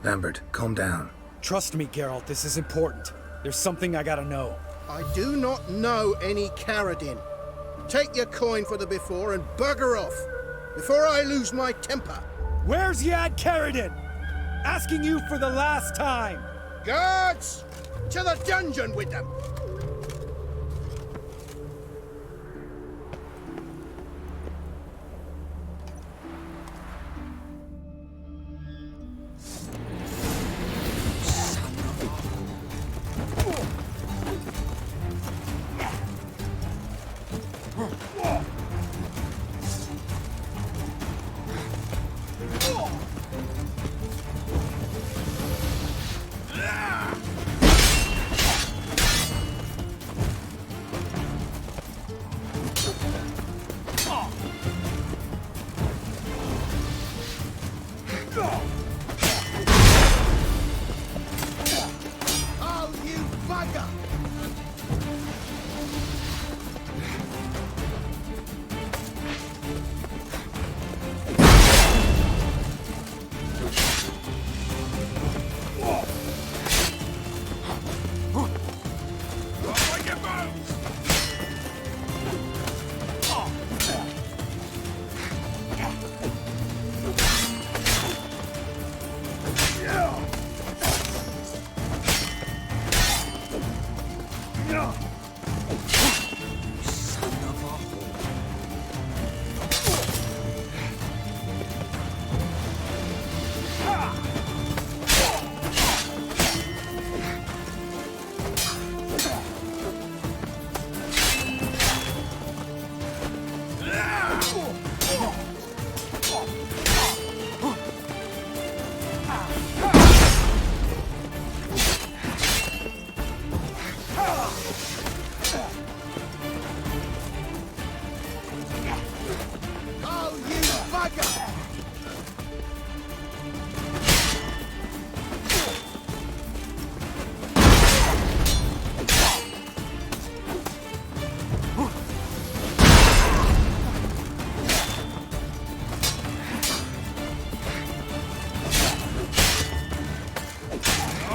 Lambert, calm down. Trust me, Geralt, this is important. There's something I gotta know. I do not know any Karadin. Take your coin for the before and bugger off, before I lose my temper. Where's Yad Karadin? Asking you for the last time. Guards! To the dungeon with them! bugger!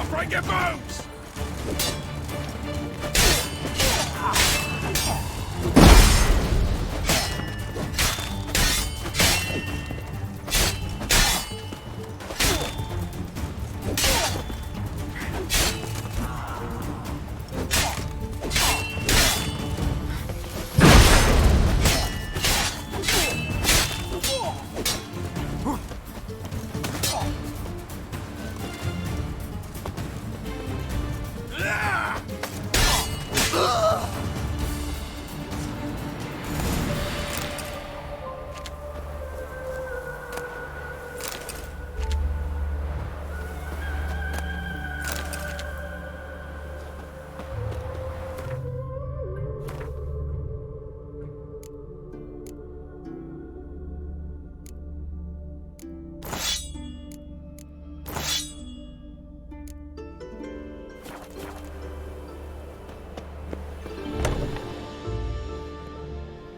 Break your bones!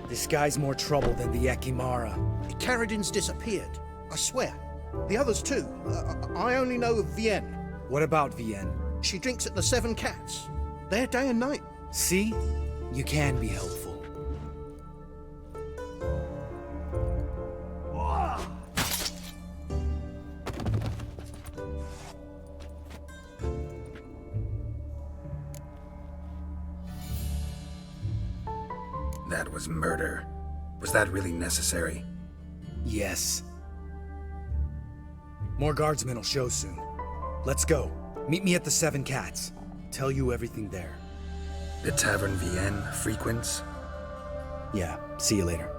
This guy's more trouble than the Ekimara. Caradin's disappeared, I swear. The others too. I only know of Vienne. What about Vienne? She drinks at the Seven Cats. There day and night. See? You can be helpful. That was murder. Was that really necessary? Yes. More guardsmen will show soon. Let's go. Meet me at the Seven Cats. Tell you everything there. The Tavern Vienne frequents? Yeah, see you later.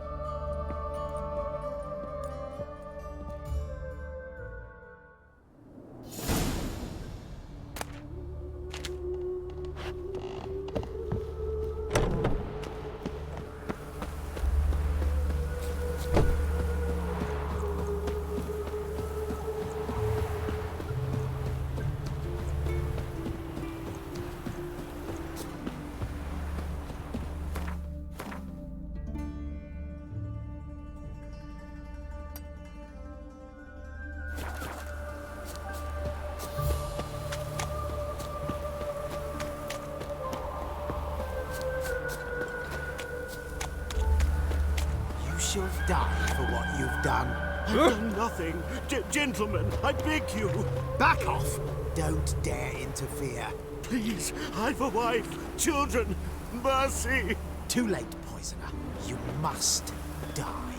You'll die for what you've done. I've done nothing. Gentlemen, I beg you. Back off! Don't dare interfere. Please, I've a wife, children. Mercy. Too late, poisoner. You must die.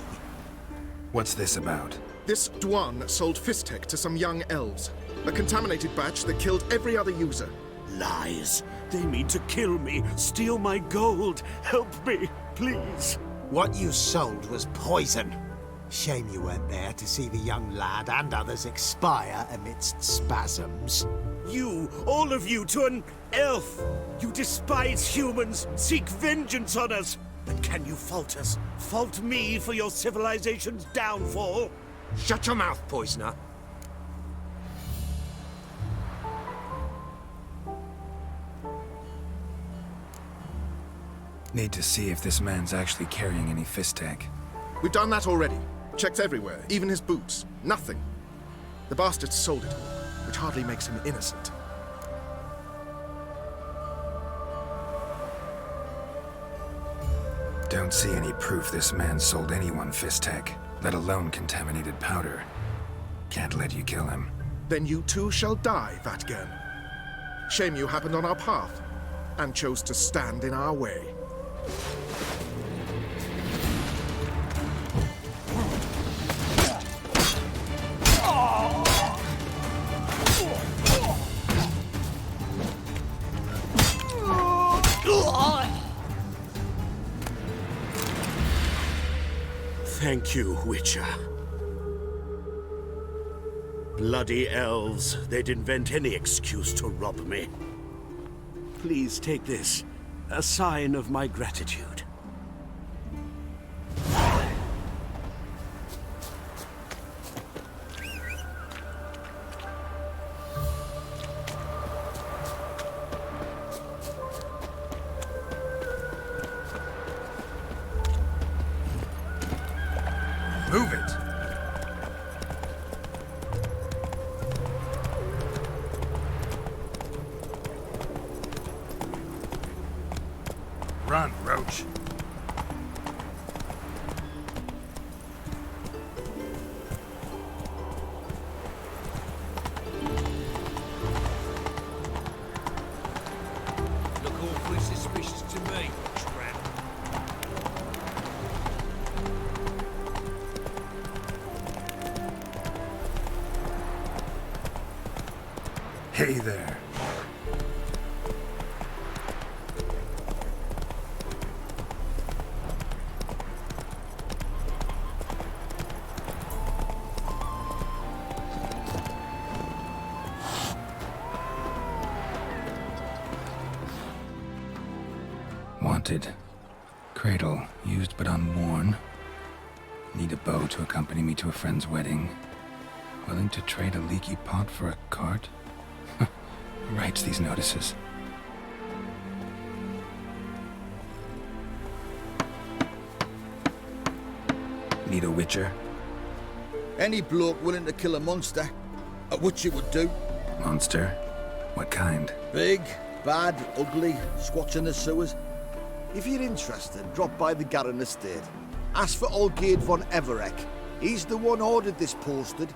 What's this about? This Dwan sold Fistek to some young elves. A contaminated batch that killed every other user. Lies. They mean to kill me, steal my gold. Help me, please. What you sold was poison. Shame you weren't there to see the young lad and others expire amidst spasms. You, all of you, to an elf. You despise humans, seek vengeance on us. But can you fault us? Fault me for your civilization's downfall? Shut your mouth, poisoner. Need to see if this man's actually carrying any Fistek. We've done that already. Checked everywhere, even his boots. Nothing. The bastard sold it all, which hardly makes him innocent. Don't see any proof this man sold anyone Fistek, let alone contaminated powder. Can't let you kill him. Then you too shall die, Vatgern. Shame you happened on our path, and chose to stand in our way. Thank you, Witcher. Bloody elves, they'd invent any excuse to rob me. Please take this, a sign of my gratitude. Move it! Run, Roach. Look awfully suspicious to me, tramp. Hey there. Wanted. Cradle, used but unworn. Need a bow to accompany me to a friend's wedding. Willing to trade a leaky pot for a cart? Who writes these notices? Need a witcher? Any bloke willing to kill a monster, a witcher would do. Monster? What kind? Big, bad, ugly, squats in the sewers. If you're interested, drop by the Garren estate. Ask for Olgierd von Everek. He's the one ordered this posted.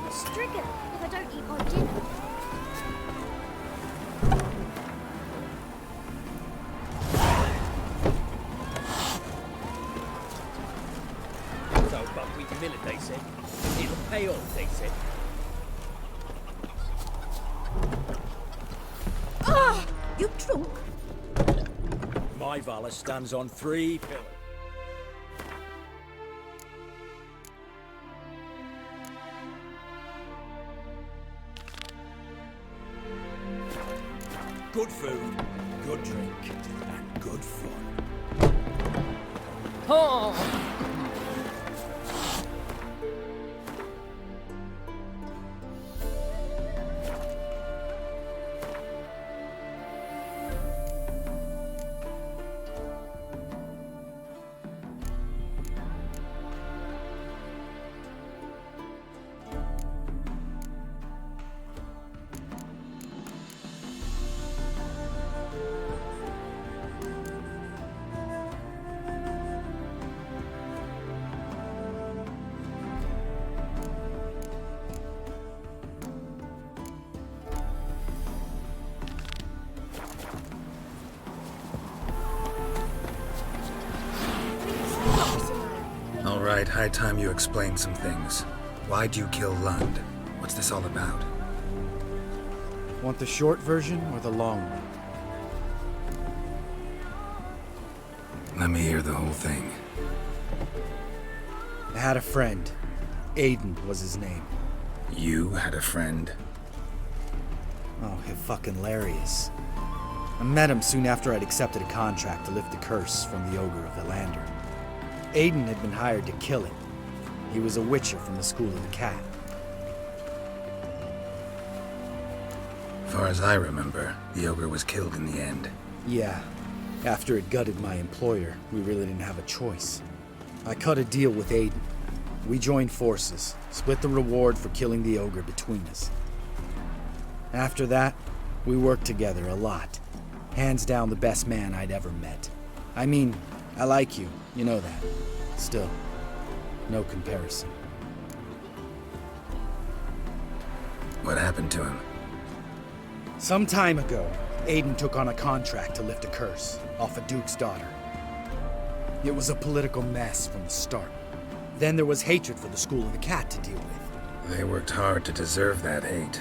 Stricken if I don't eat my dinner. So, but we can mill it, they said. It'll pay off, they said. Ah! You drunk? My valour stands on 3 pillars. Good food, good drink, and good fun. Oh! All right, high time you explain some things. Why'd you kill Lund? What's this all about? Want the short version or the long one? Let me hear the whole thing. I had a friend. Aiden was his name. You had a friend? Oh, hilarious. I met him soon after I'd accepted a contract to lift the curse from the Ogre of Elander. Aiden had been hired to kill it. He was a witcher from the School of the Cat. Far as I remember, the ogre was killed in the end. Yeah. After it gutted my employer, we really didn't have a choice. I cut a deal with Aiden. We joined forces, split the reward for killing the ogre between us. After that, we worked together a lot. Hands down the best man I'd ever met. I mean, I like you, you know that. Still, no comparison. What happened to him? Some time ago, Aiden took on a contract to lift a curse off a duke's daughter. It was a political mess from the start. Then there was hatred for the School of the Cat to deal with. They worked hard to deserve that hate.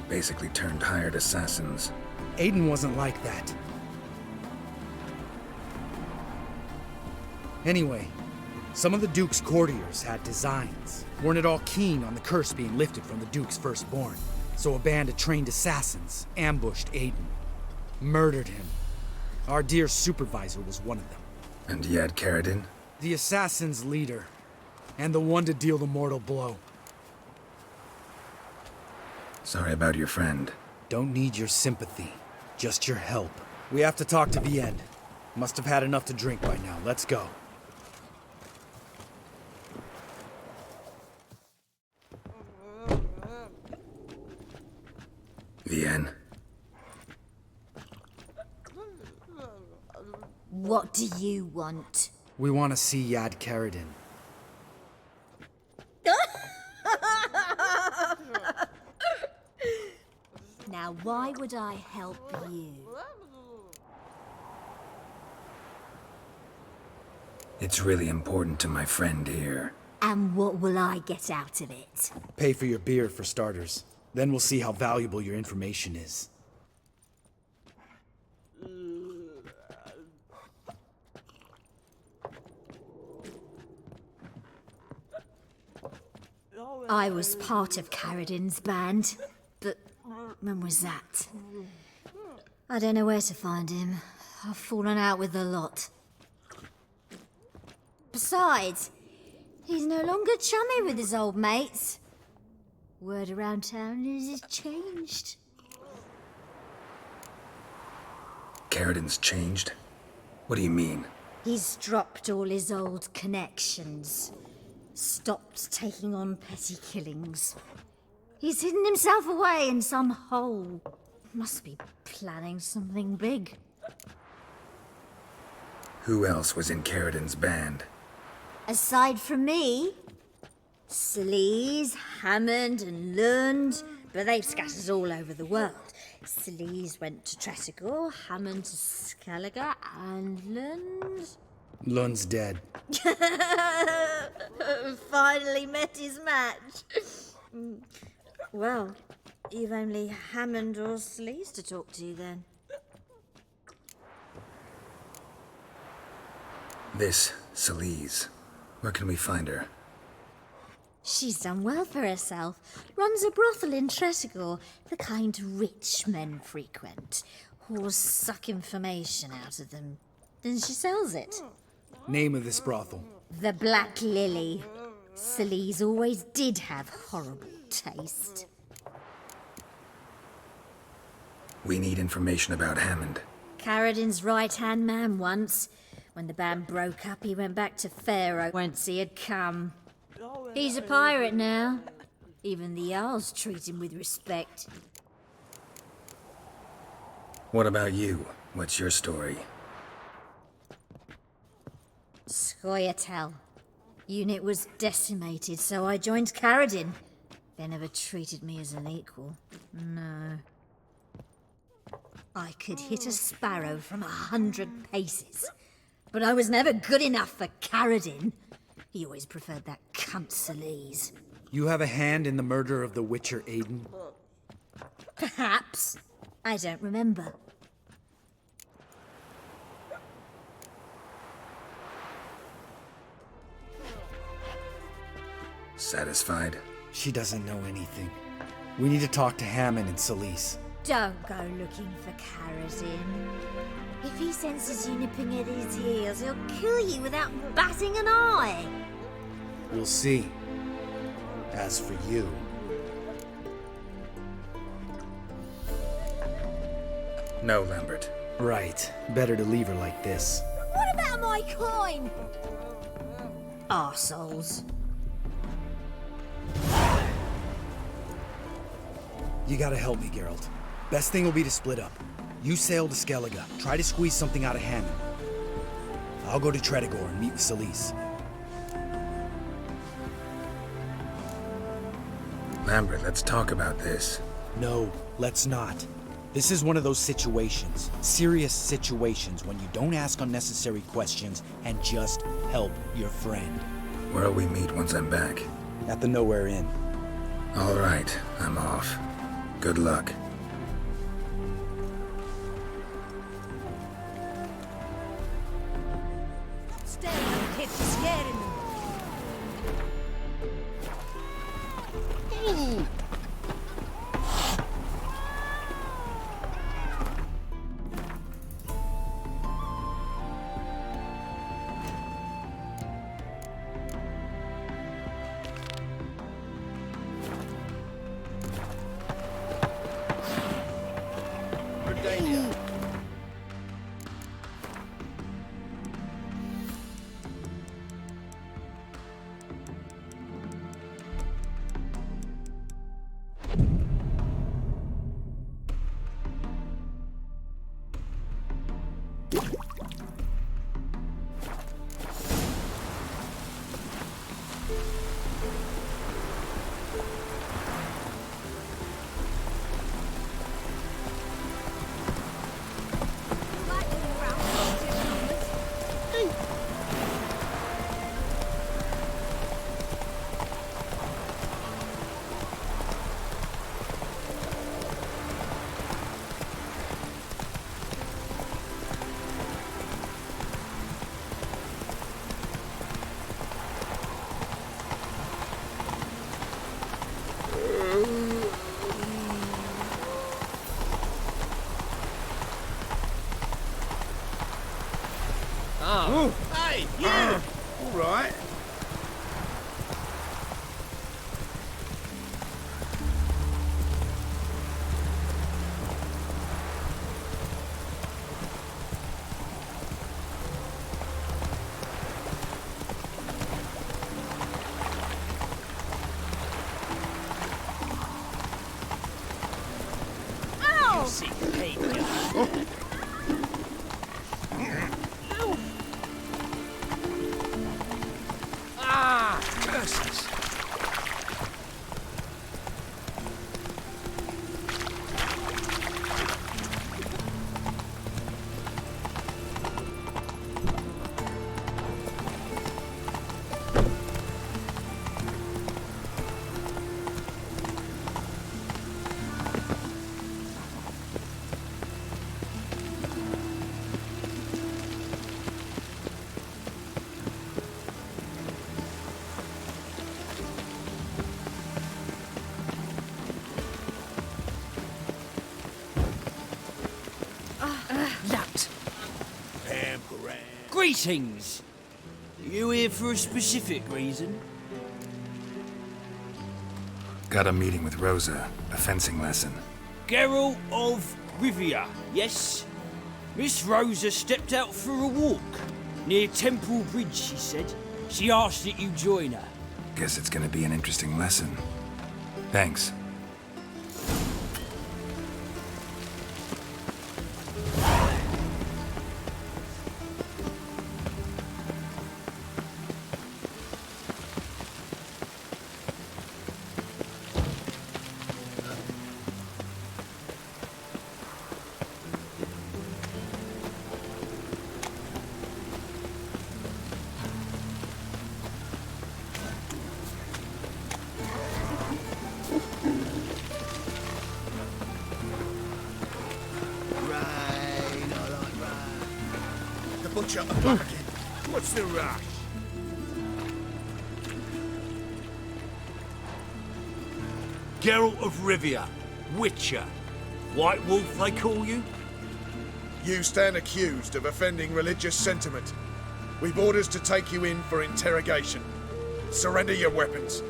Basically turned hired assassins. Aiden wasn't like that. Anyway, some of the Duke's courtiers had designs. Weren't at all keen on the curse being lifted from the Duke's firstborn. So a band of trained assassins ambushed Aiden. Murdered him. Our dear supervisor was one of them. And Yad Karadin? The assassin's leader. And the one to deal the mortal blow. Sorry about your friend. Don't need your sympathy. Just your help. We have to talk to Vienne. Must have had enough to drink by now. Let's go. Vienne. What do you want? We want to see Yad Karadin. Now, why would I help you? It's really important to my friend here. And what will I get out of it? Pay for your beer, for starters. Then we'll see how valuable your information is. I was part of Karadin's band, but when was that? I don't know where to find him. I've fallen out with a lot. Besides, he's no longer chummy with his old mates. Word around town is he's changed. Karadin's changed? What do you mean? He's dropped all his old connections. Stopped taking on petty killings. He's hidden himself away in some hole. Must be planning something big. Who else was in Karadin's band? Aside from me, Sleaze, Hammond and Lund, but they've scattered all over the world. Sleaze went to Tretogor, Hammond to Skellige, and Lund... Lund's dead. Finally met his match. Well, you've only Hammond or Sleaze to talk to then. This Celise. Where can we find her? She's done well for herself. Runs a brothel in Tretigor, the kind rich men frequent. Whores suck information out of them. Then she sells it. Name of this brothel. The Black Lily. Celise always did have horrible taste. We need information about Hammond. Carradin's right-hand man once. When the band broke up, he went back to Pharaoh once he had come. He's a pirate now. Even the Jarls treat him with respect. What about you? What's your story? Scoia'tael. Unit was decimated, so I joined Carradin. They never treated me as an equal. No. I could hit a sparrow from 100 paces. But I was never good enough for Carradin. He always preferred that cunt Celise. You have a hand in the murder of the Witcher Aiden? Perhaps. I don't remember. Satisfied? She doesn't know anything. We need to talk to Hammond and Celise. Don't go looking for Carradin. If he senses you nipping at his heels, he'll kill you without batting an eye. We'll see. As for you... No, Lambert. Right. Better to leave her like this. What about my coin? Arseholes. You gotta help me, Geralt. Best thing will be to split up. You sail to Skellige. Try to squeeze something out of Hammond. I'll go to Tretigor and meet with Celise. Lambert, let's talk about this. No, let's not. This is one of those situations, serious situations, when you don't ask unnecessary questions and just help your friend. Where'll we meet once I'm back? At the Nowhere Inn. All right, I'm off. Good luck. Stay, kid, scaring them. Hey, you! All right. Ow! See, hey, Ah, curses. Greetings! You here for a specific reason? Got a meeting with Rosa, a fencing lesson. Geralt of Rivia, yes? Miss Rosa stepped out for a walk. Near Temple Bridge, she said. She asked that you join her. Guess it's gonna be an interesting lesson. Thanks. Butcher a bargain. What's the rush? Geralt of Rivia, Witcher. White Wolf, they call you? You stand accused of offending religious sentiment. We've orders to take you in for interrogation. Surrender your weapons.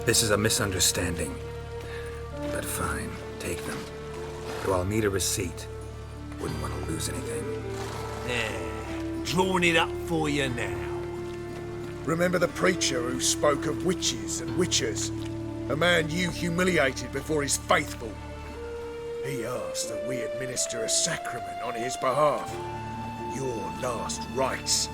This is a misunderstanding. But fine, take them. Though I'll need a receipt. Wouldn't want to lose anything. Drawing it up for you now. Remember the preacher who spoke of witches and witchers? A man you humiliated before his faithful. He asked that we administer a sacrament on his behalf. Your last rites.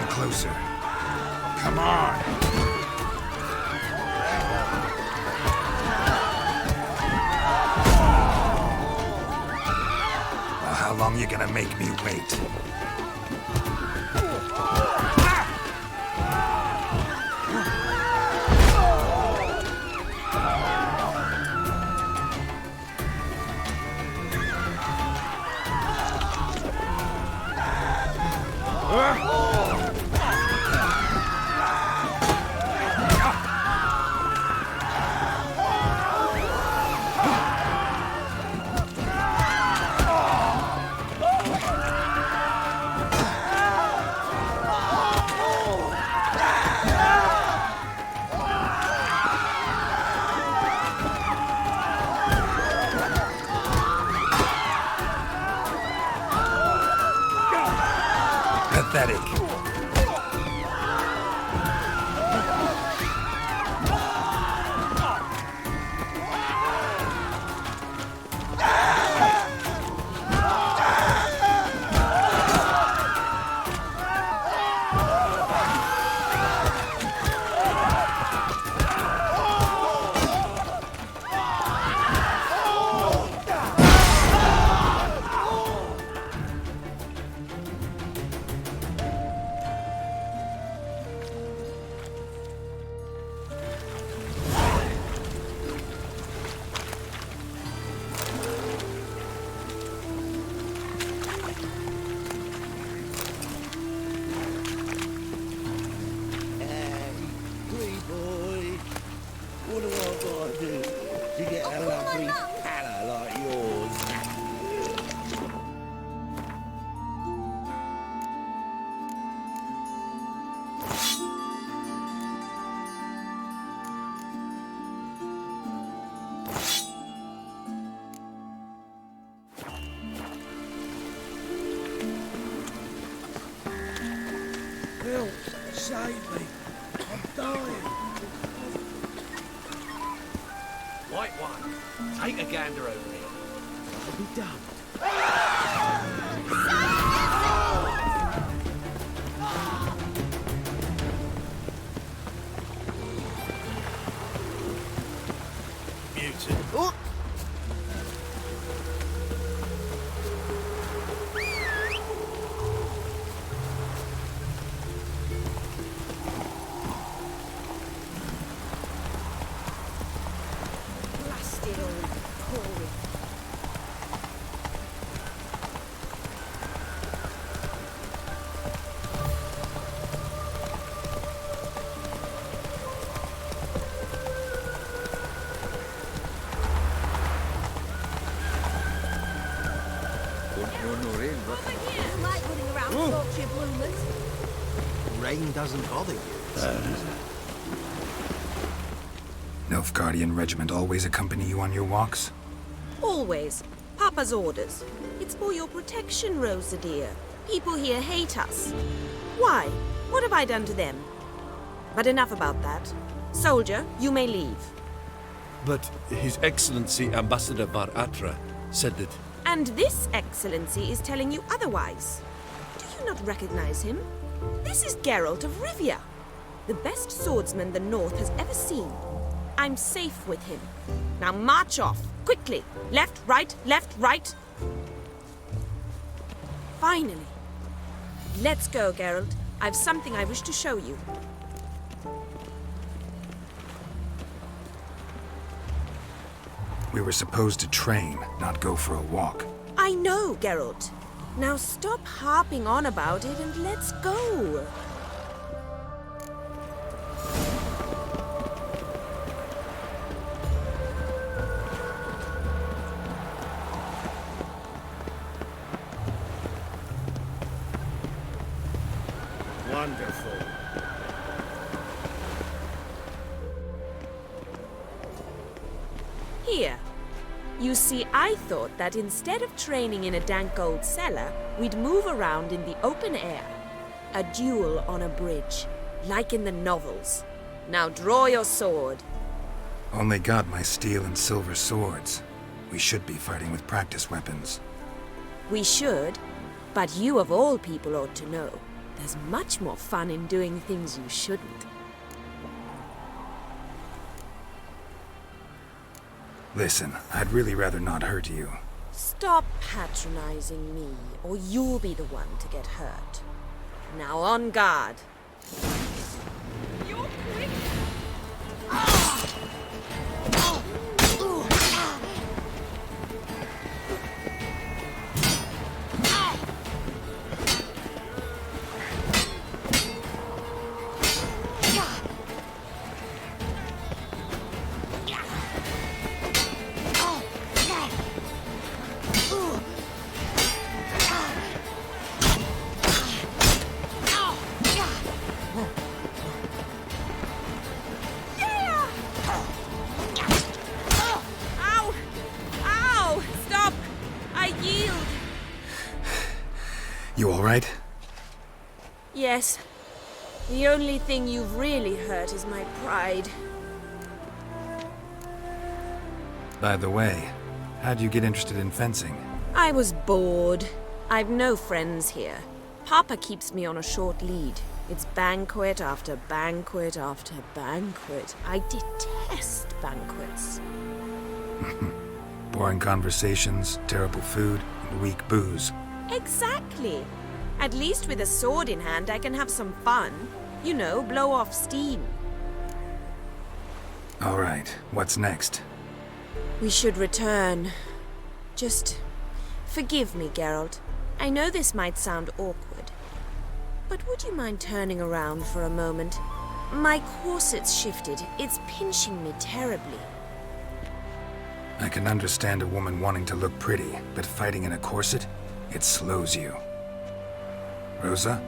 Closer. Come on! Well, how long you gonna make me wait? Pathetic. Bill, save me. I'm dying. White one, take a gander over here. I'll be done. Mutant. Oh. Blasted old Corey. Like running around with Yorkshire bloomers. Rain doesn't bother you. Nilfgaardian regiment always accompany you on your walks? Always. Papa's orders. It's for your protection, Rosa dear. People here hate us. Why? What have I done to them? But enough about that. Soldier, you may leave. But His Excellency Ambassador Bar Atra said that... And this excellency is telling you otherwise. Do you not recognize him? This is Geralt of Rivia, the best swordsman the North has ever seen. I'm safe with him. Now march off, quickly. Left, right, left, right. Finally. Let's go, Geralt. I've something I wish to show you. We were supposed to train, not go for a walk. I know, Geralt. Now stop harping on about it and let's go. Wonderful. Here. You see, I thought that instead of training in a dank old cellar, we'd move around in the open air. A duel on a bridge, like in the novels. Now draw your sword. Only got my steel and silver swords. We should be fighting with practice weapons. We should, but you of all people ought to know. There's much more fun in doing things you shouldn't. Listen, I'd really rather not hurt you. Stop patronizing me, or you'll be the one to get hurt. Now on guard. You're quick. You all right? Yes. The only thing you've really hurt is my pride. By the way, how'd you get interested in fencing? I was bored. I've no friends here. Papa keeps me on a short lead. It's banquet after banquet after banquet. I detest banquets. Boring conversations, terrible food, and weak booze. Exactly. At least with a sword in hand, I can have some fun. You know, blow off steam. All right, what's next? We should return. Just forgive me, Geralt. I know this might sound awkward. But would you mind turning around for a moment? My corset's shifted. It's pinching me terribly. I can understand a woman wanting to look pretty, but fighting in a corset? It slows you. Rosa?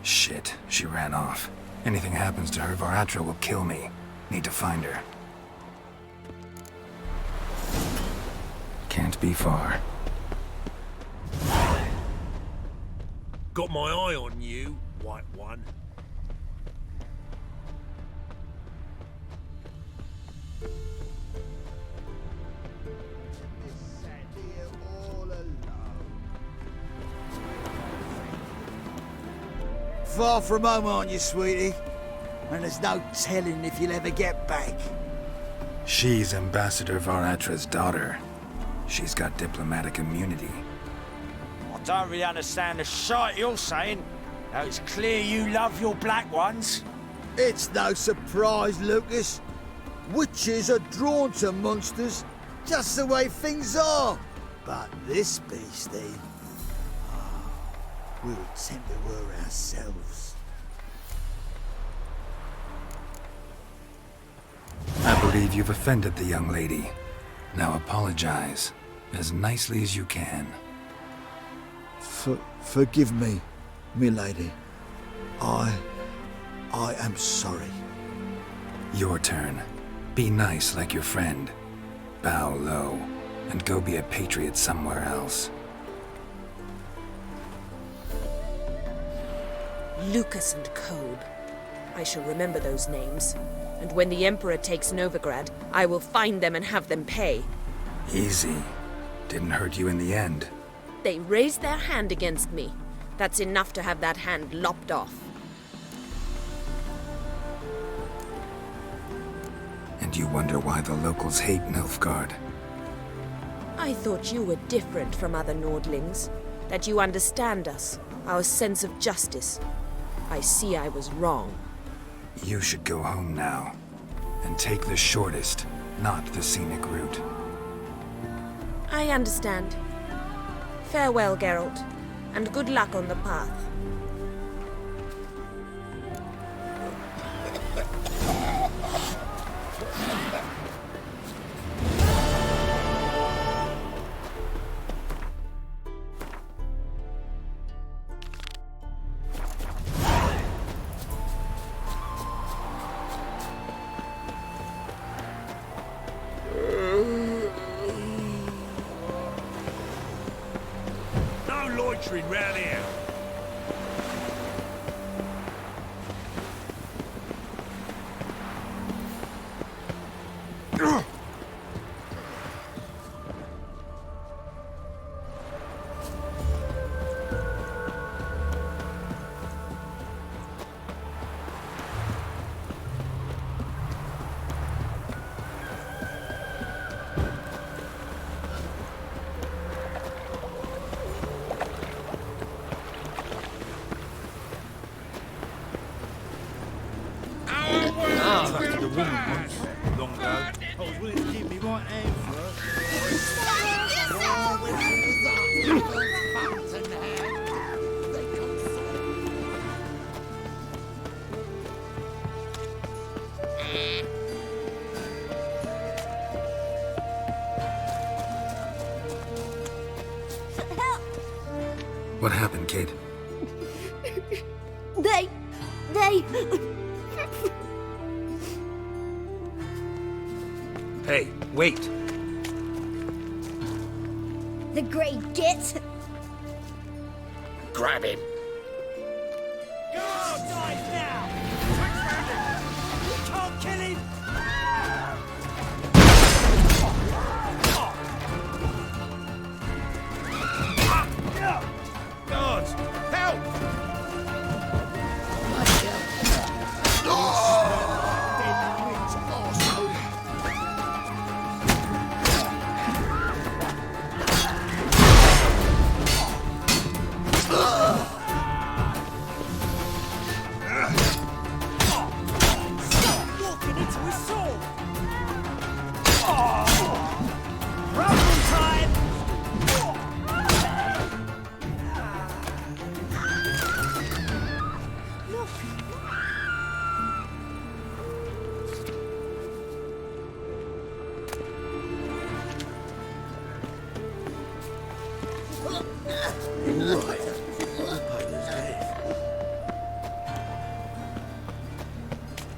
Shit, she ran off. Anything happens to her, Varatra will kill me. Need to find her. Can't be far. Got my eye on you, White One. Far from home, aren't you, sweetie? And there's no telling if you'll ever get back. She's Ambassador Varatra's daughter. She's got diplomatic immunity. I don't really understand the shite you're saying. Now it's clear you love your black ones. It's no surprise, Lucas. Witches are drawn to monsters, just the way things are. But this beastie, we'll tend to her ourselves. I believe you've offended the young lady. Now apologize, as nicely as you can. Forgive me, milady. I am sorry. Your turn. Be nice like your friend. Bow low, and go be a patriot somewhere else. Lucas and Kobe. I shall remember those names. And when the Emperor takes Novigrad, I will find them and have them pay. Easy. Didn't hurt you in the end. They raised their hand against me. That's enough to have that hand lopped off. And you wonder why the locals hate Nilfgaard. I thought you were different from other Nordlings. That you understand us, our sense of justice. I see I was wrong. You should go home now. And take the shortest, not the scenic route. I understand. Farewell, Geralt, and good luck on the path. Loitering round here. Long ago. I was willing to give me right hand for What happened, kid? They... Hey, wait! The Grey Git. Grab him. Can't kill him! Guards, help!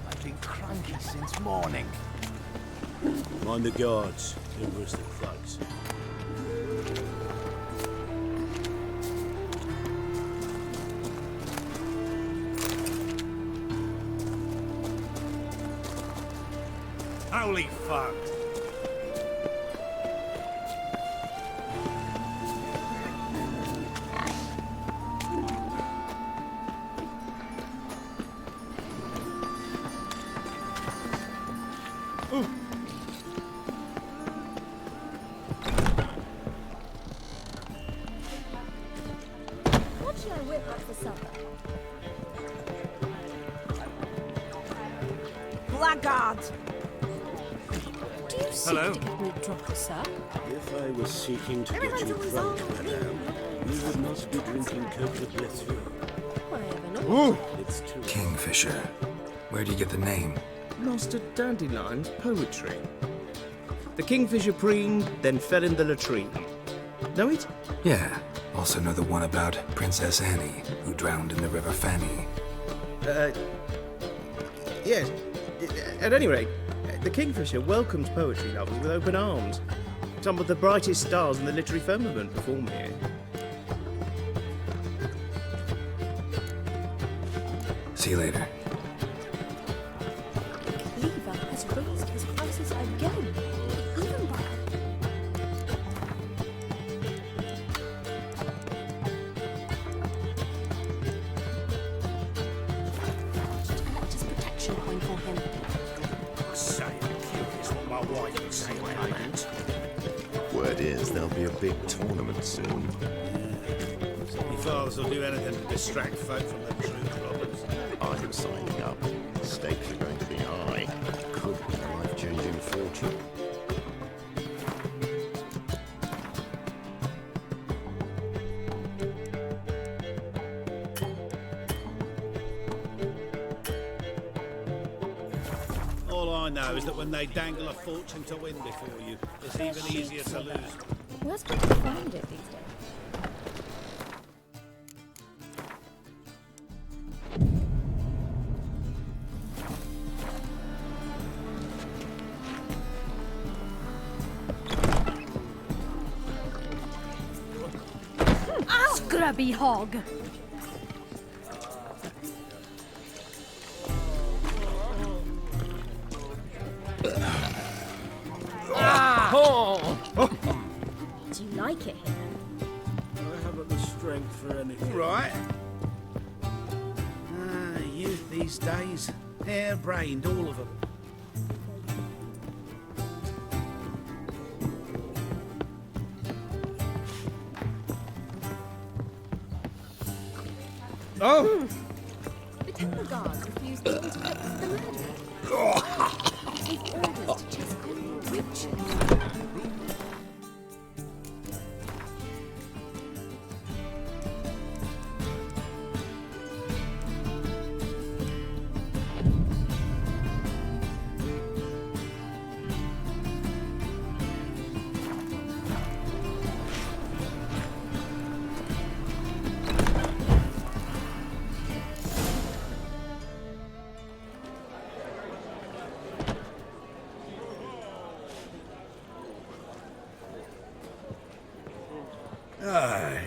I've been cranky since morning. Mind the guards. Embrace the thugs. Holy fuck! What should I whip up for supper? Blackguards! Do you seek Hello? to get me drunk, sir? If I was seeking to get you drunk, madame, you would not be drinking Cote de Blessure. I have an Ooh. It's too Kingfisher. Where do you get the name? Master Dandelion's poetry. The kingfisher preened, then fell in the latrine. Know it? Yeah. Also know the one about Princess Annie, who drowned in the River Fanny. Yes. At any rate, the kingfisher welcomes poetry lovers with open arms. Some of the brightest stars in the literary firmament perform here. See you later. Cleaver has raised his prices again. Even by... Collector's protection coin for him. I say, cute is what my wife would say, Cadence. Word is there'll be a big tournament soon. Your fathers will do anything to distract folk from the true problems. I'm signing up. Stakes are going to be high. Could be a life-changing fortune. All I know is that when they dangle a fortune to win before you, it's even easier to lose. Where's going to find it these days? Scrubby hog! Do you like it here? I haven't the strength for anything. Right. Youth these days. Hair-brained, all of them. Oh! The temple guards refused to interdict the murder. They've orders to chase criminal witches.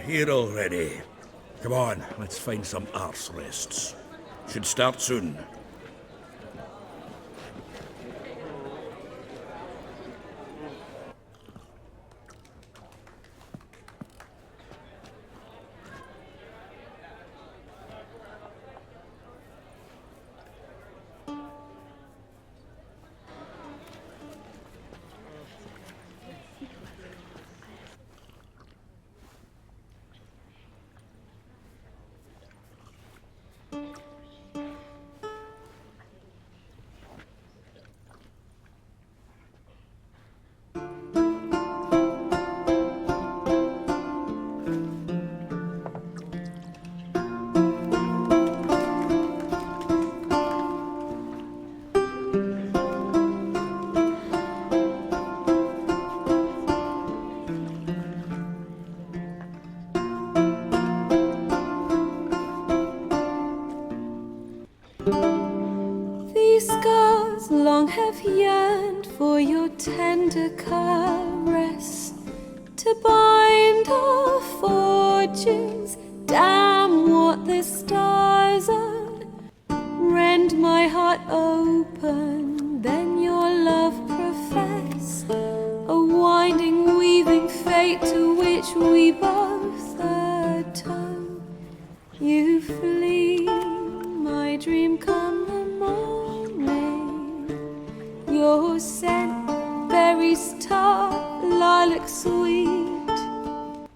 Here already. Come on, let's find some arse rests. Should start soon. These scars long have yearned for your tender caress, to bind our fortunes. Damn what the stars are. Rend my heart open, then your love You flee, my dream come the morning. Your scent, berries tart, lilac sweet.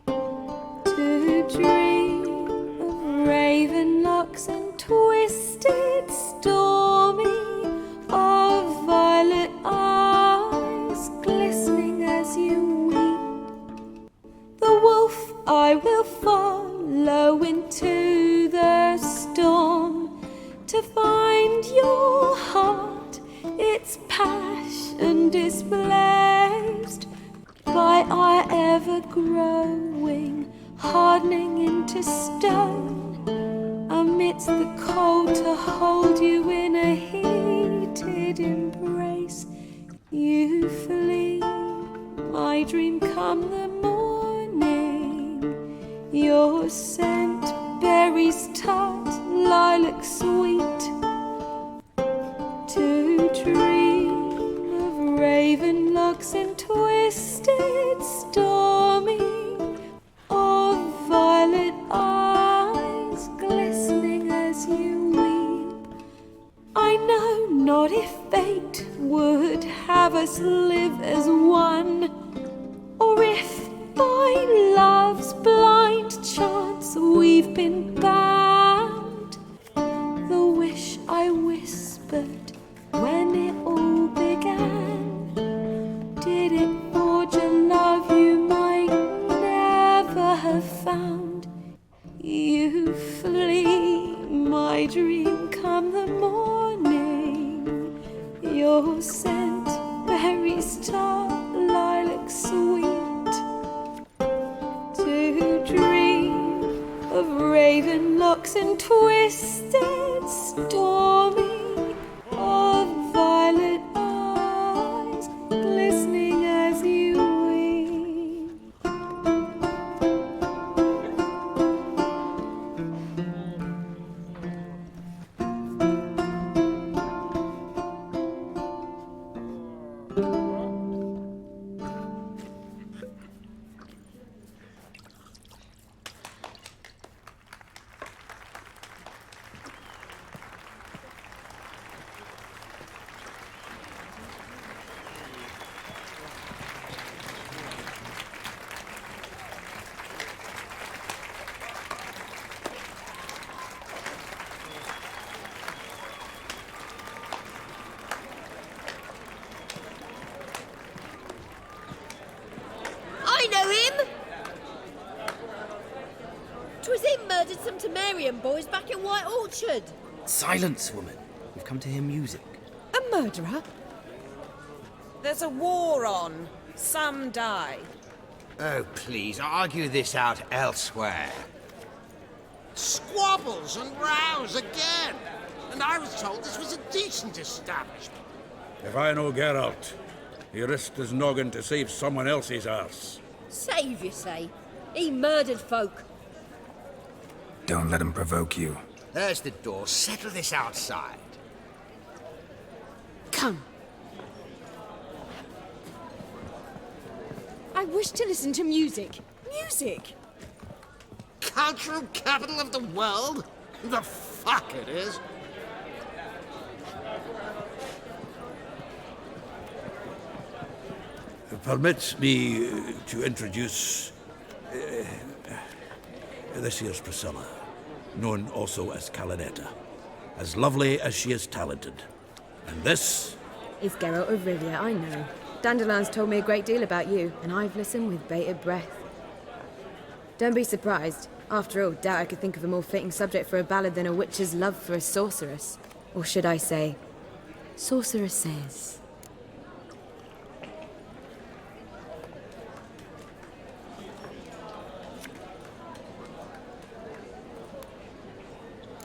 To dream of raven locks and twisted, stormy, of violet eyes glistening as you weep. The wolf I will follow into the storm to find your heart, its passion displaced by our ever-growing, hardening into stone, amidst the cold to hold you in a heated embrace. You flee, my dream come the morning, your scent, berries tart, lilac sweet. To dream of raven locks and twisted, stormy, of violet eyes glistening as you weep. I know not if fate would have us live as one, or if by love's blind chance we've been bound. The wish I whispered when it all began, did it forge a love you might never have found? You flee, my dream come the morning, your scent, berries tart, lilac sweet. To dream of raven locks and twisted, stormy, of violet eyes glistening as you weep. I know him! 'Twas him murdered some Temerian boys back in White Orchard. Silence, woman. We've come to hear music. A murderer? There's a war on. Some die. Oh, please, argue this out elsewhere. Squabbles and rows again. And I was told this was a decent establishment. If I know Geralt, he risked his noggin to save someone else's arse. Save, you say? He murdered folk. Don't let him provoke you. There's the door. Settle this outside. Come. I wish to listen to music. Music! Cultural capital of the world? The fuck it is. Permit me to introduce this here's Priscilla, known also as Calinetta, as lovely as she is talented. And this is Geralt of Rivia, I know. Dandelion's told me a great deal about you, and I've listened with bated breath. Don't be surprised. After all, doubt I could think of a more fitting subject for a ballad than a witch's love for a sorceress. Or should I say, sorceresses.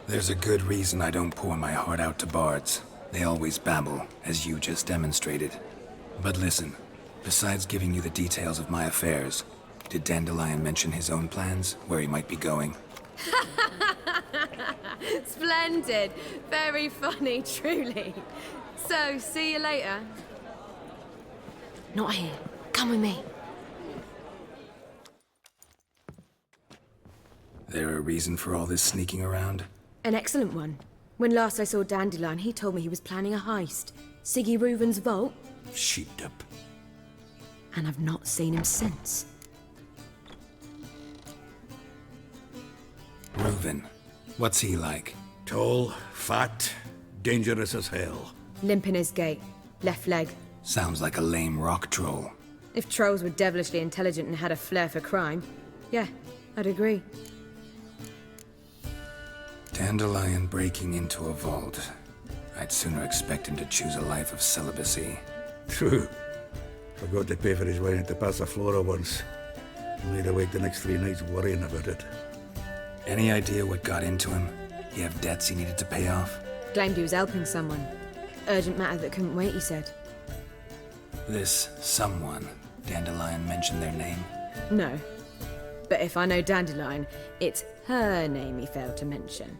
There's a good reason I don't pour my heart out to bards. They always babble, as you just demonstrated. But listen, besides giving you the details of my affairs, did Dandelion mention his own plans, where he might be going? Splendid. Very funny, truly. So, see you later. Not here. Come with me. There a reason for all this sneaking around? An excellent one. When last I saw Dandelion, he told me he was planning a heist. Siggy Reuven's vault. Sheeped up. And I've not seen him since. Reuven. What's he like? Tall, fat, dangerous as hell. Limp in his gait. Left leg. Sounds like a lame rock troll. If trolls were devilishly intelligent and had a flair for crime, yeah, I'd agree. Dandelion breaking into a vault. I'd sooner expect him to choose a life of celibacy. True. Forgot to pay for his way into Passaflora once. Made awake the next 3 nights worrying about it. Any idea what got into him? He have debts he needed to pay off? Claimed he was helping someone. Urgent matter that couldn't wait, he said. This someone, Dandelion mentioned their name? No. But if I know Dandelion, it's her name he failed to mention.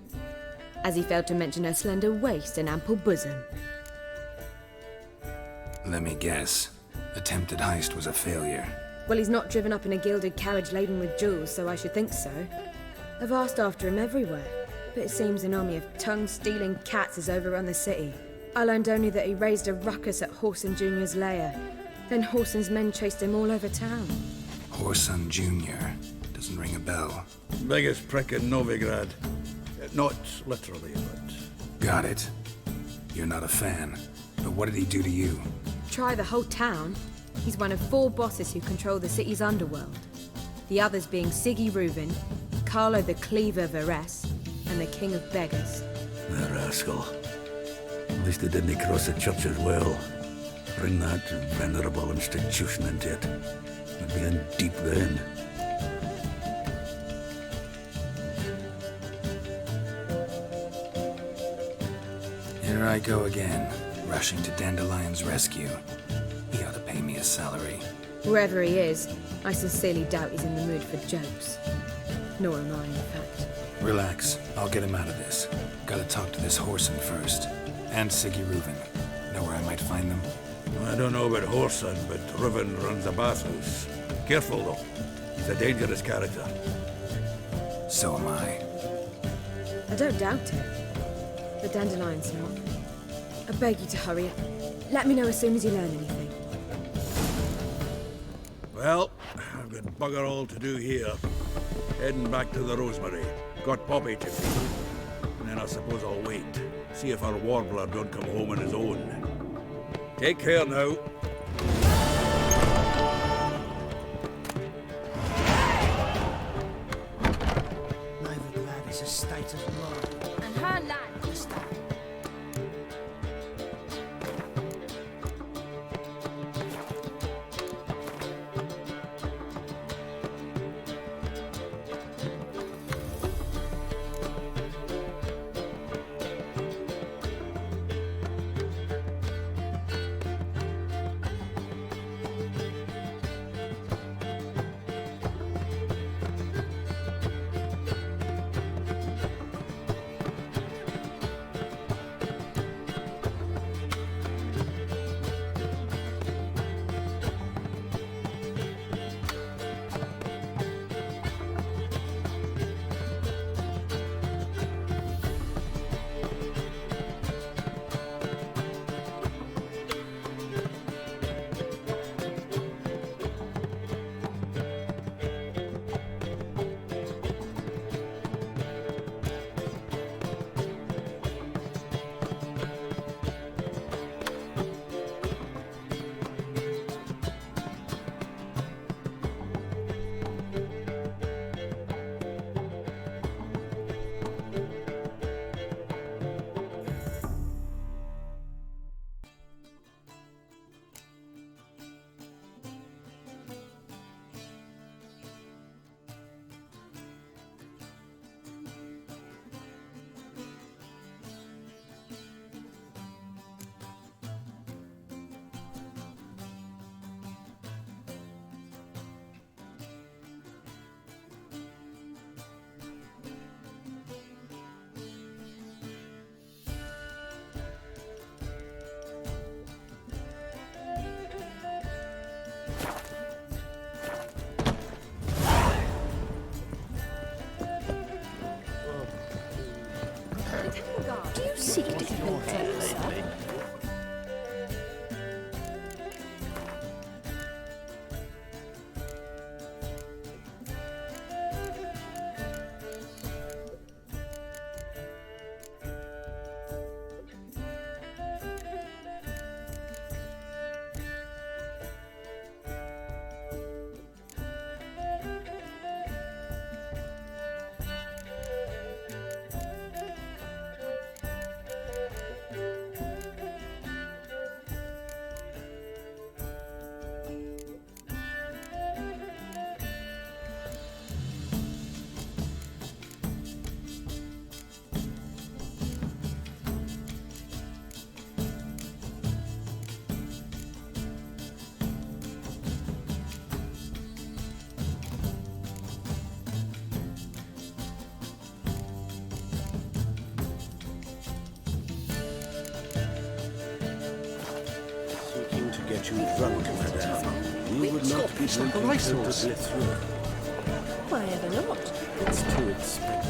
As he failed to mention her slender waist and ample bosom. Let me guess. Attempted heist was a failure. Well, he's not driven up in a gilded carriage laden with jewels, so I should think so. I've asked after him everywhere, but it seems an army of tongue-stealing cats has overrun the city. I learned only that he raised a ruckus at Whoreson Jr.'s lair. Then Whoreson's men chased him all over town. Whoreson Jr. Doesn't ring a bell. Biggest prick in Novigrad. Not literally, but... Got it. You're not a fan. But what did he do to you? Try the whole town. He's one of 4 bosses who control the city's underworld. The others being Siggy Reuven, Carlo the Cleaver Varese, and the King of Beggars. The rascal. At least they didn't cross the church as well. Bring that venerable institution into it. We'd be in deep then. Here I go again, rushing to Dandelion's rescue. He ought to pay me a salary. Wherever he is, I sincerely doubt he's in the mood for jokes. Nor am I, in fact. Relax. I'll get him out of this. Gotta talk to this Whoreson first. And Siggy Reuven. Know where I might find them? I don't know about Whoreson, but Reuven runs a bathhouse. Careful, though. He's a dangerous character. So am I. I don't doubt it. But Dandelion's not. I beg you to hurry up. Let me know as soon as you learn anything. Well, I've got bugger all to do here. Heading back to the Rosemary. Got Poppy to feed. And then I suppose I'll wait. See if our warbler don't come home on his own. Take care now. Novigrad is a state of mind. And her land is that. get you drunk, madame. You would not be drinking so to get through. Why ever not? It's too expensive.